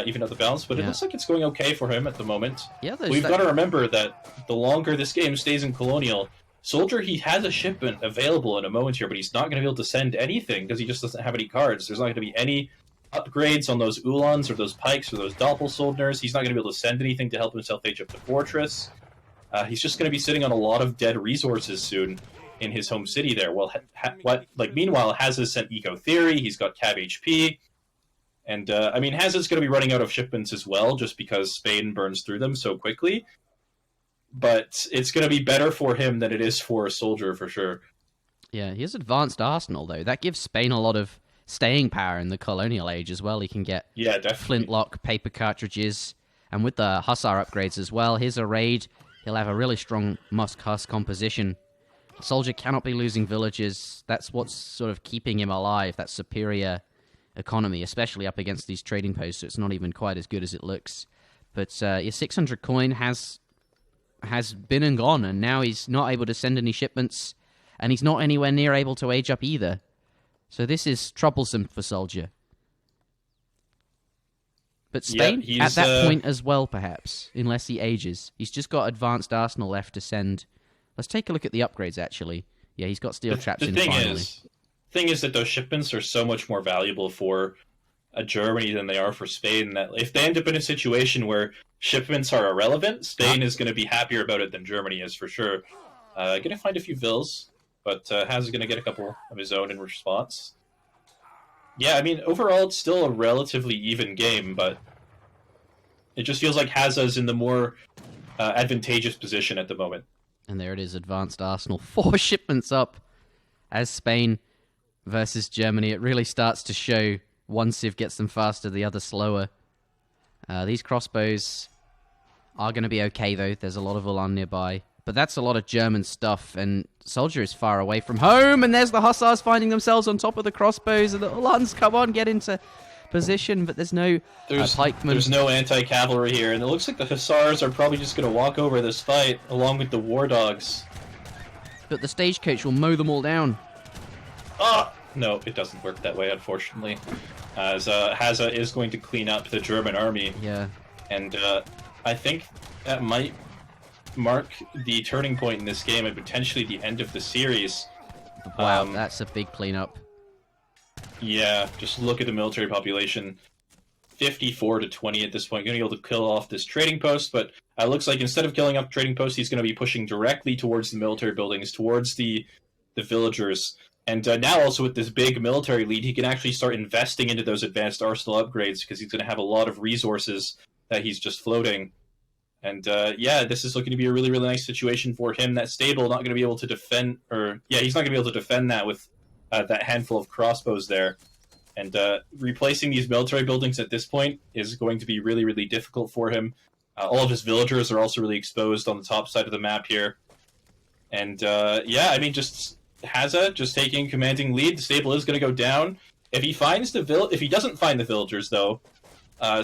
even out the balance. But it looks like it's going okay for him at the moment. Yeah, we've got to remember that the longer this game stays in Colonial, Soldier, he has a shipment available in a moment here, but he's not going to be able to send anything because he just doesn't have any cards. There's not going to be any upgrades on those Ulans or those Pikes or those Doppelsoldners. He's not going to be able to send anything to help himself age up the fortress. He's just going to be sitting on a lot of dead resources soon in his home city there. Well, meanwhile, Hazza's sent Eco Theory. He's got Cav HP. And, I mean, Hazza's going to be running out of shipments as well, just because Spain burns through them so quickly. But it's going to be better for him than it is for a Soldier, for sure. Yeah, he has advanced arsenal, though. That gives Spain a lot of staying power in the colonial age as well. He can get flintlock, paper cartridges, and with the Hussar upgrades as well. Here's a raid. He'll have a really strong Musk-Huss composition. Soldier cannot be losing villages. That's what's sort of keeping him alive, that superior economy, especially up against these trading posts, so it's not even quite as good as it looks. But your 600 coin has been and gone, and now he's not able to send any shipments, and he's not anywhere near able to age up either. So this is troublesome for Soldier. But Spain, at that point as well, perhaps, unless he ages. He's just got advanced arsenal left to send. Let's take a look at the upgrades, actually. Yeah, he's got steel traps in finally. The thing is that those shipments are so much more valuable for Germany than they are for Spain, that if they end up in a situation where shipments are irrelevant, Spain is going to be happier about it than Germany is, for sure. Going to find a few vills, but Hazza's going to get a couple of his own in response. Yeah, I mean, overall, it's still a relatively even game, but it just feels like Hazza is in the more advantageous position at the moment. And there it is, advanced arsenal. 4 shipments up as Spain versus Germany. It really starts to show one civ gets them faster, the other slower. These crossbows are going to be okay, though. There's a lot of Ulan nearby. But that's a lot of German stuff, and Soldier is far away from home, and there's the Hussars finding themselves on top of the crossbows, and the Ulans, come on, get into position, but there's no pikemen. There's no anti-cavalry here, and it looks like the Hussars are probably just going to walk over this fight, along with the War Dogs. But the stagecoach will mow them all down. Ah! No, it doesn't work that way, unfortunately. As Hazza is going to clean up the German army. Yeah. And I think that might mark the turning point in this game and potentially the end of the series. Wow, that's a big cleanup. Yeah, just look at the military population. 54 to 20 at this point. Going to be able to kill off this trading post, but it looks like instead of killing off trading post, he's going to be pushing directly towards the military buildings, towards the villagers. And now also with this big military lead, he can actually start investing into those advanced arsenal upgrades because he's going to have a lot of resources that he's just floating. And yeah, this is looking to be a really, really nice situation for him. That stable not going to be able to defend, he's not going to be able to defend that with that handful of crossbows there. And replacing these military buildings at this point is going to be really, really difficult for him. All of his villagers are also really exposed on the top side of the map here. And yeah, I mean, just Hazza just taking commanding lead. The stable is going to go down. If he finds if he doesn't find the villagers, though,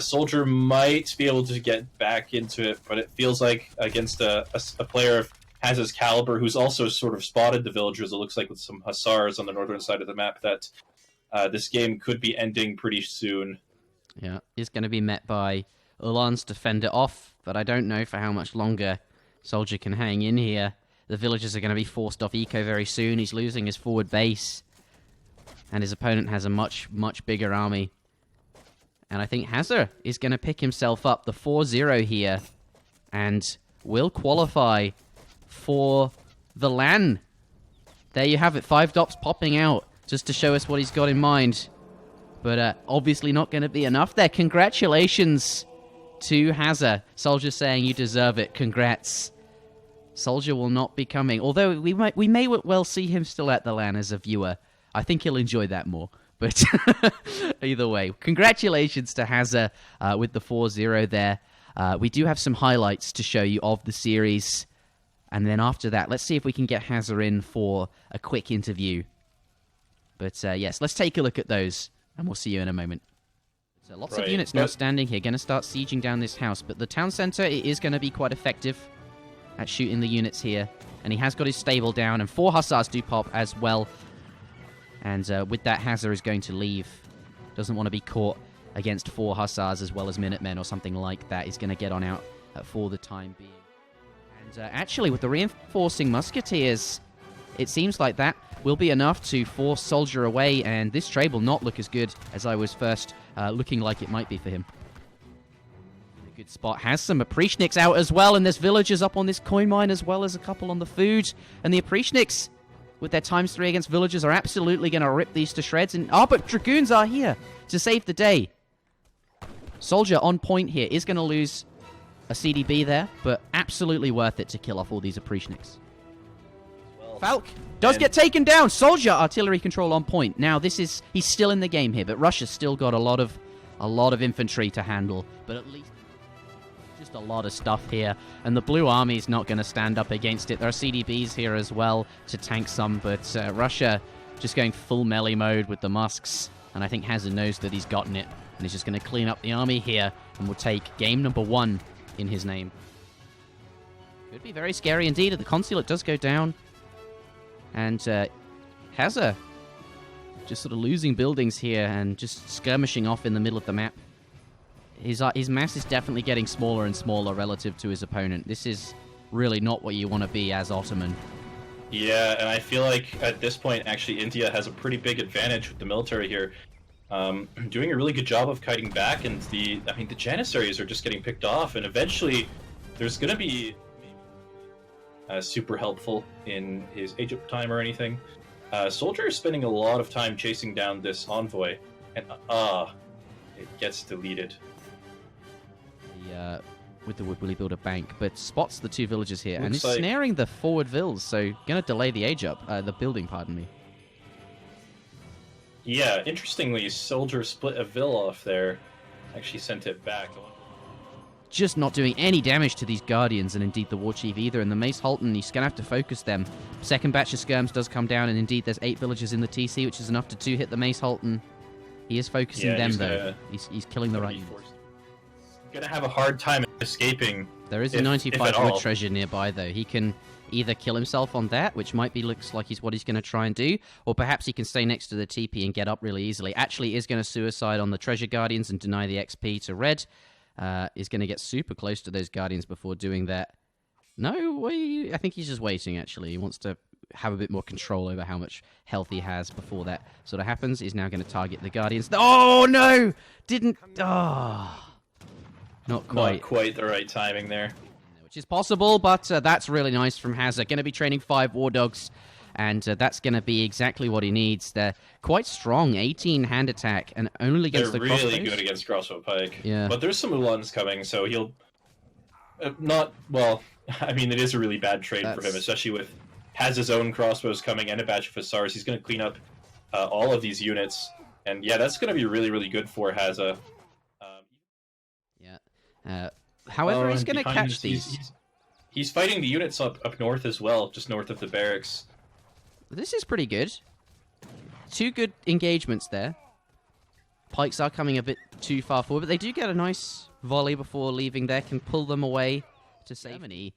Soldier might be able to get back into it. But it feels like against a player of Hazza's caliber, who's also sort of spotted the villagers, it looks like with some Hussars on the northern side of the map, that this game could be ending pretty soon. Yeah, he's going to be met by Ulans to fend it off, but I don't know for how much longer Soldier can hang in here. The villagers are going to be forced off eco very soon. He's losing his forward base, and his opponent has a much, much bigger army. And I think Hazza is going to pick himself up the 4-0 here, and will qualify for the LAN. There you have it, 5 dops popping out, just to show us what he's got in mind. But obviously not going to be enough there. Congratulations to Hazza. Soldier saying you deserve it. Congrats. Soldier will not be coming. Although we may well see him still at the LAN as a viewer. I think he'll enjoy that more. But either way, congratulations to Hazza with the 4-0 there. We do have some highlights to show you of the series. And then after that, let's see if we can get Hazza in for a quick interview. But yes, let's take a look at those. And we'll see you in a moment. So lots of units now standing here, going to start sieging down this house. But the town center, it is going to be quite effective at shooting the units here. And he has got his stable down, and 4 hussars do pop as well. And with that, Hazza is going to leave. Doesn't want to be caught against 4 hussars as well as Minutemen or something like that. He's going to get on out for the time being. And actually, with the reinforcing musketeers, it seems like that will be enough to force Soldier away, and this trade will not look as good as I was first looking like it might be for him. A good spot. Has some Oprishniks out as well, and there's villagers up on this coin mine as well as a couple on the food. And the Oprishniks, with their ×3 against villagers, are absolutely going to rip these to shreds. And but Dragoons are here to save the day. Soldier on point here is going to lose a CDB there, but absolutely worth it to kill off all these Oprishniks. Falk does get taken down. Soldier artillery control on point. Now he's still in the game here, but Russia's still got a lot of infantry to handle, but at least just a lot of stuff here. And the Blue Army's not going to stand up against it. There are CDBs here as well to tank some, but Russia just going full melee mode with the musks, and I think Hazza knows that he's gotten it, and he's just going to clean up the army here, and will take game number 1 in his name. Could be very scary indeed. The consulate does go down. And Hazza just sort of losing buildings here and just skirmishing off in the middle of the map. His mass is definitely getting smaller and smaller relative to his opponent. This is really not what you want to be as Ottoman. Yeah, and I feel like at this point, actually, India has a pretty big advantage with the military here. Doing a really good job of kiting back, and the Janissaries are just getting picked off, and eventually there's going to be super helpful in his age up time or anything. Soldier is spending a lot of time chasing down this envoy, and it gets deleted. With the Woodwilly Builder Bank, but spots the 2 villagers here, and is like snaring the forward vills, so gonna delay the age up, the building, pardon me. Yeah, interestingly, Soldier split a vill off there, actually sent it back. Just not doing any damage to these Guardians, and indeed the War Chief either, and the Mace Halton, he's going to have to focus them. Second batch of skirms does come down, and indeed there's 8 villagers in the TC, which is enough to 2-hit the Mace Halton. He is focusing them, though. He's killing the right units. Going to have a hard time escaping. There is a 95 wood treasure nearby, though. He can either kill himself on that, which looks like what he's going to try and do, or perhaps he can stay next to the TP and get up really easily. Actually, is going to suicide on the Treasure Guardians and deny the XP to Red. Is going to get super close to those Guardians before doing that. No, I think he's just waiting, actually. He wants to have a bit more control over how much health he has before that sort of happens. He's now going to target the Guardians. Oh, no! Didn't... Oh... Not quite. Not quite the right timing there. Which is possible, but that's really nice from Hazza. Going to be training 5 War Dogs, and that's going to be exactly what he needs. They're quite strong, 18 hand attack, and only against the crossbows. They're really good against crossbow pike. Yeah. But there's some Ulans coming, so he'll... not... Well, I mean, it is a really bad trade for him, especially with Hazza's own crossbows coming and a batch of Hussars. He's going to clean up all of these units, and yeah, that's going to be really, really good for Hazza. However, he's going to catch these. He's fighting the units up north as well, just north of the barracks. This is pretty good. 2 good engagements there. Pikes are coming a bit too far forward, but they do get a nice volley before leaving there, can pull them away to safety.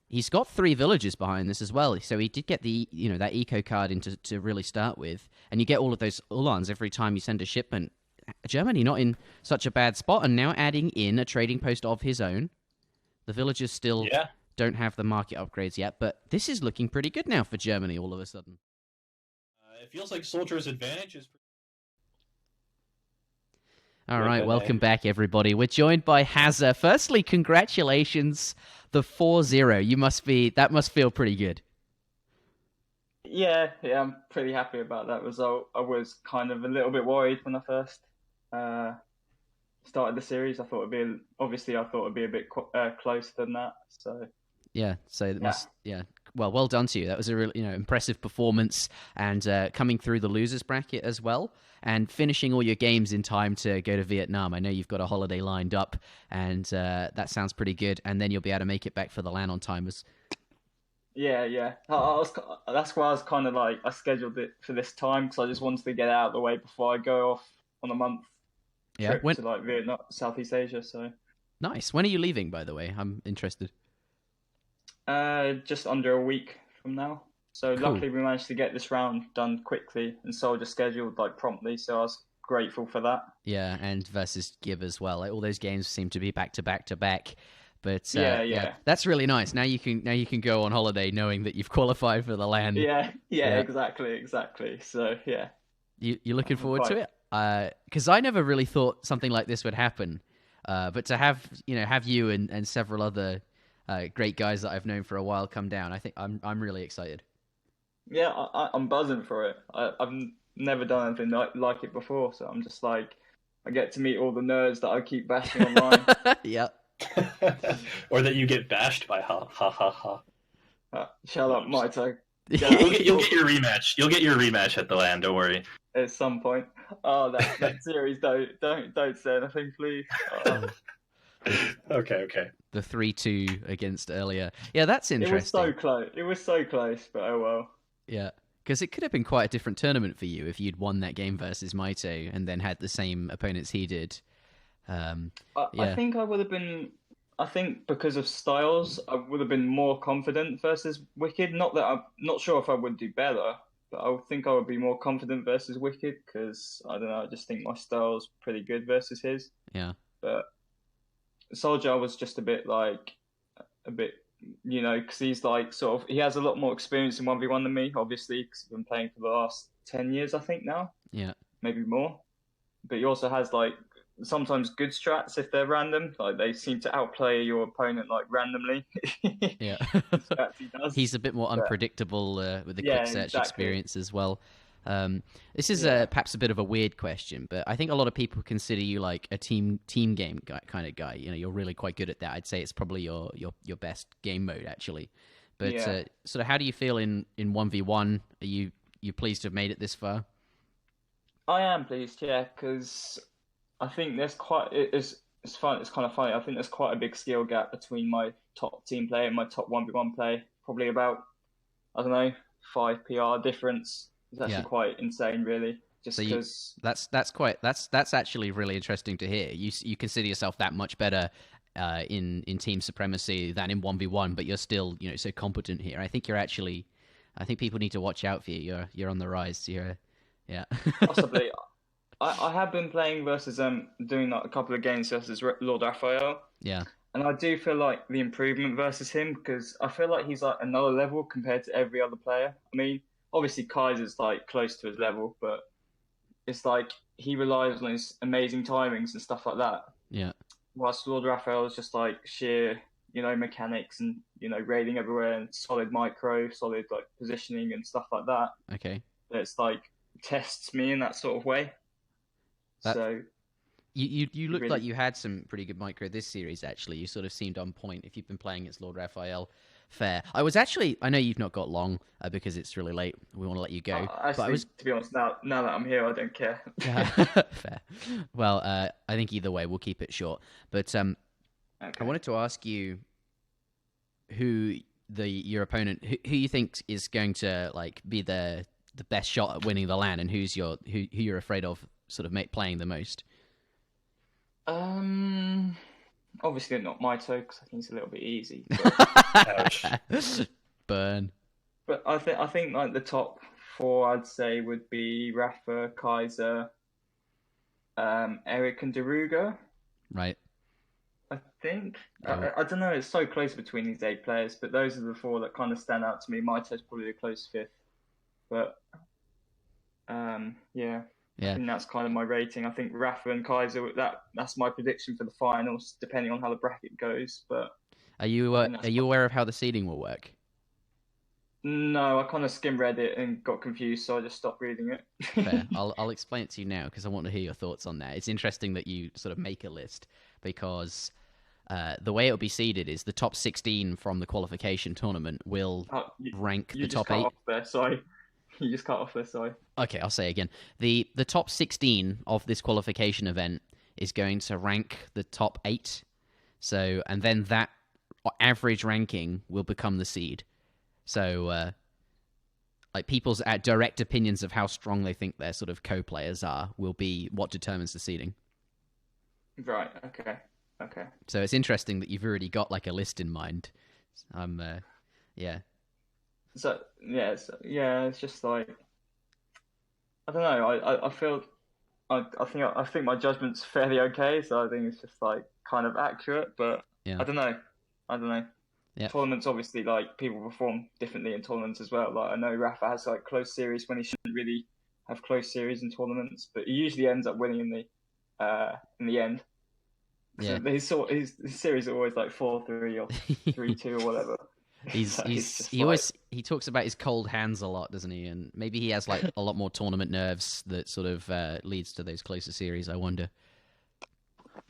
He's got 3 villages behind this as well, so he did get the that eco card in to really start with, and you get all of those Ulans every time you send a shipment. Germany not in such a bad spot, and now adding in a trading post of his own. The villagers still don't have the market upgrades yet, but this is looking pretty good now for Germany all of a sudden. It feels like Soldier's advantage is... All right, welcome back, everybody. We're joined by Hazza. Firstly, congratulations, the 4-0. That must feel pretty good. Yeah, I'm pretty happy about that result. I was kind of a little bit worried when I first uh, started the series. I thought it'd be a bit closer than that. So Yeah, so it yeah, must. Yeah, well done to you. That was a really impressive performance, and coming through the losers bracket as well, and finishing all your games in time to go to Vietnam. I know you've got a holiday lined up, and that sounds pretty good. And then you'll be able to make it back for the LAN on time. yeah. That's why I was kind of like I scheduled it for this time because I just wanted to get out of the way before I go off on a month Yeah, trip to like Vietnam, Southeast Asia. So nice. When are you leaving, by the way? I'm interested. just under a week from now. So Cool. luckily we managed to get this round done quickly and Soldier scheduled like promptly. So I was grateful for that. Yeah, and versus Gib as well. Like, all those games seem to be back to back to back. But Yeah. that's really nice. Now you can go on holiday knowing that you've qualified for the LAN. Yeah, exactly. So yeah, You're looking I'm forward to quite. it? Because I never really thought something like this would happen. But to have you and several other great guys that I've known for a while come down, I think I'm really excited. Yeah, I'm buzzing for it. I've never done anything like it before, so I'm just like, I get to meet all the nerds that I keep bashing online. Yeah. Or that you get bashed by ha ha ha ha. Shut up, Mitoe. You'll get your rematch. You'll get your rematch at the LAN. Don't worry. At some point. Oh, that series, don't say anything, please. Oh. Okay. The 3-2 against earlier. Yeah, that's It interesting. was so close. It was so close, but oh well. Yeah, because it could have been quite a different tournament for you if you'd won that game versus Mitoe and then had the same opponents he did. Yeah. I think I would have been. I think because of styles, I would have been more confident versus Wicked. Not that I'm not sure if I would do better, but I would think I would be more confident versus Wicked because I don't know. I just think my style's pretty good versus his. Yeah. But Soldier was just a bit, because he's like sort of he has a lot more experience in 1v1 than me, obviously, because he's been playing for the last 10 years, I think now, Yeah. maybe more. But he also has like sometimes good strats if they're random. Like they seem to outplay your opponent like randomly. Yeah. Strats he does. He's a bit more But, unpredictable with the yeah, quick search exactly. experience as well. This is Yeah. perhaps a bit of a weird question, but I think a lot of people consider you like a team game kind of guy. You're really quite good at that. I'd say it's probably your best game mode actually. But Yeah. sort of, how do you feel in 1v1? Are you pleased to have made it this far? I am pleased, yeah, because I think there's quite it's fun. It's kind of funny. I think there's quite a big skill gap between my top team play and my top 1v1 play. Probably about I don't know 5 PR difference. It's actually Yeah. quite insane, really. Just So because that's actually really interesting to hear. You consider yourself that much better in team supremacy than in 1v1, but you're still so competent here. I think people need to watch out for you. You're on the rise. Yeah. possibly I have been playing versus doing like a couple of games versus Lord Raphael, Yeah. and I do feel like the improvement versus him because I feel like he's like another level compared to every other player. I mean, obviously Kaiser's like close to his level, but it's like he relies on his amazing timings and stuff like that. Yeah. Whilst Lord Raphael is just like sheer, mechanics and raiding everywhere and solid micro, solid like positioning and stuff like that. Okay. It's like tests me in that sort of way. That- So You looked really- like you had some pretty good micro this series, actually. You sort of seemed on point if you've been playing against Lord Raphael. Fair. I know you've not got long because it's really late. We want to let you go. actually, to be honest, now that I'm here, I don't care. Fair. Well, I think either way, we'll keep it short. But Okay. I wanted to ask you who your opponent, who you think is going to like be the best shot at winning the LAN, and who you're afraid of sort of playing the most. Obviously not Mitoe because I think it's a little bit easy. Ouch. Burn. But I think like the top four I'd say would be Rafa, Kaiser, Eric, and Deruga. Right. I think. Oh. I don't know. It's so close between these 8 players, but those are the 4 that kind of stand out to me. Mitoe's probably a close 5th, but yeah. Yeah. I think that's kind of my rating. I think Rafa and Kaiser. That's my prediction for the finals, depending on how the bracket goes. But Are you aware of how the seeding will work? No, I kind of skim read it and got confused, so I just stopped reading it. Fair. I'll explain it to you now because I want to hear your thoughts on that. It's interesting that you sort of make a list because the way it'll be seeded is the top 16 from the qualification tournament will rank the top 8. Off there, sorry. You just cut off there, sorry. Okay, I'll say again. The top 16 of this qualification event is going to rank the top 8. So, and then that average ranking will become the seed. So, like people's direct opinions of how strong they think their sort of co-players are will be what determines the seeding. Right. Okay. So it's interesting that you've already got like a list in mind. Yeah. So it's just like I don't know. I feel I think my judgment's fairly okay. So I think it's just like kind of accurate, but yeah. I don't know. Yeah. Tournaments, obviously, like people perform differently in tournaments as well. Like I know Rafa has like close series when he shouldn't really have close series in tournaments, but he usually ends up winning in the end. Yeah. So his series are always like 4-3 or 3-2 or whatever. He talks about his cold hands a lot, doesn't he? And maybe he has like a lot more tournament nerves that sort of leads to those closer series. I wonder.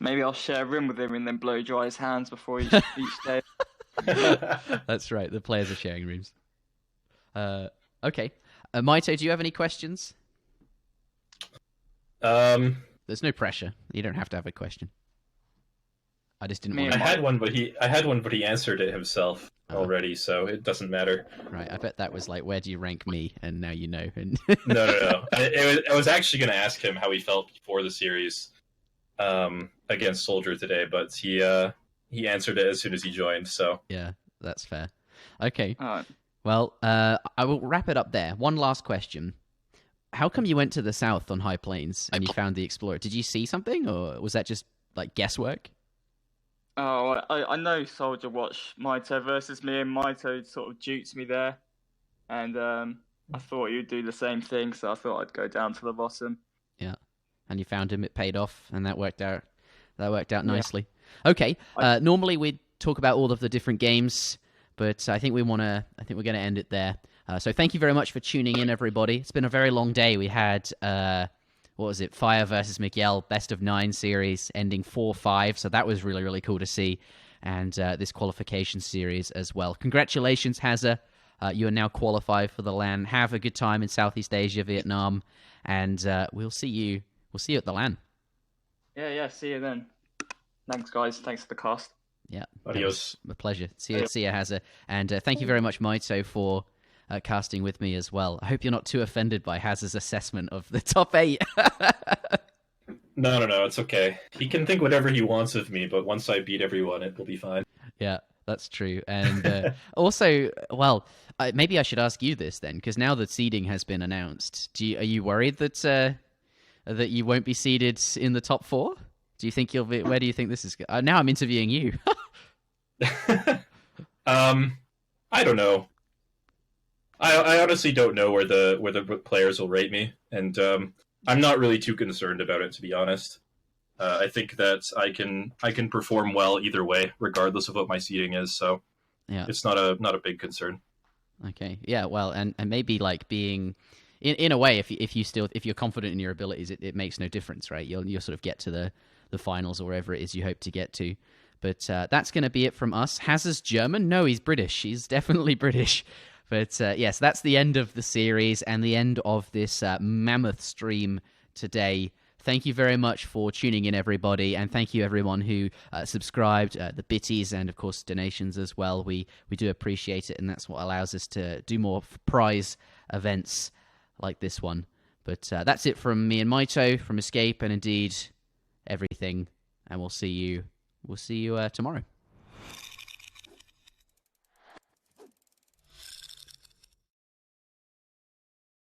Maybe I'll share a room with him and then blow dry his hands before each day. That's right. The players are sharing rooms. Okay. Mitoe, do you have any questions? There's no pressure. You don't have to have a question. I just didn't want to... I had one, but he answered it himself already, so it doesn't matter. Right. I bet that was like, where do you rank me? And now you know. And... No. I was actually going to ask him how he felt before the series against Soldier today, but he answered it as soon as he joined. So yeah, that's fair. Okay. All right. Well, I will wrap it up there. One last question. How come you went to the south on High Plains and you found the Explorer? Did you see something, or was that just like guesswork? Oh, I know Soldier watched Mitoe versus me, and Mitoe sort of duped me there. And I thought you'd do the same thing, so I thought I'd go down to the bottom. Yeah. And you found him, it paid off, and that worked out nicely. Yeah. Okay. Normally we'd talk about all of the different games, but I think we're going to end it there. So thank you very much for tuning in, everybody. It's been a very long day. We had... what was it? Fire versus Miguel, best of 9 series, ending 4-5. So that was really, really cool to see. And this qualification series as well. Congratulations, Hazza. You are now qualified for the LAN. Have a good time in Southeast Asia, Vietnam. And we'll see you at the LAN. Yeah. See you then. Thanks, guys. Thanks for the cast. Yeah. Adios. A pleasure. See you, Hazza. And thank you very much, Mitoe, for... casting with me as well. I hope you're not too offended by Hazza's assessment of the top 8. No, it's okay. He can think whatever he wants of me, but once I beat everyone, it will be fine. Yeah, that's true. And also, well, maybe I should ask you this then, because now that seeding has been announced, are you worried that that you won't be seeded in the top 4? Do you think you'll be? Where do you think this is? Now I'm interviewing you. I don't know. I honestly don't know where the players will rate me, and I'm not really too concerned about it, to be honest. I think that I can perform well either way, regardless of what my seeding is. So yeah, it's not a big concern. Okay, yeah, well, and maybe like being in a way, if you're confident in your abilities, it makes no difference, right? You'll sort of get to the finals or wherever it is you hope to get to. But that's going to be it from us. Hazza's German? No, he's British. He's definitely British. But yes, that's the end of the series and the end of this mammoth stream today. Thank you very much for tuning in, everybody, and thank you everyone who subscribed, the bitties, and of course donations as well. We do appreciate it, and that's what allows us to do more prize events like this one. But that's it from me and Mitoe, from Escape, and indeed everything. And we'll see you tomorrow.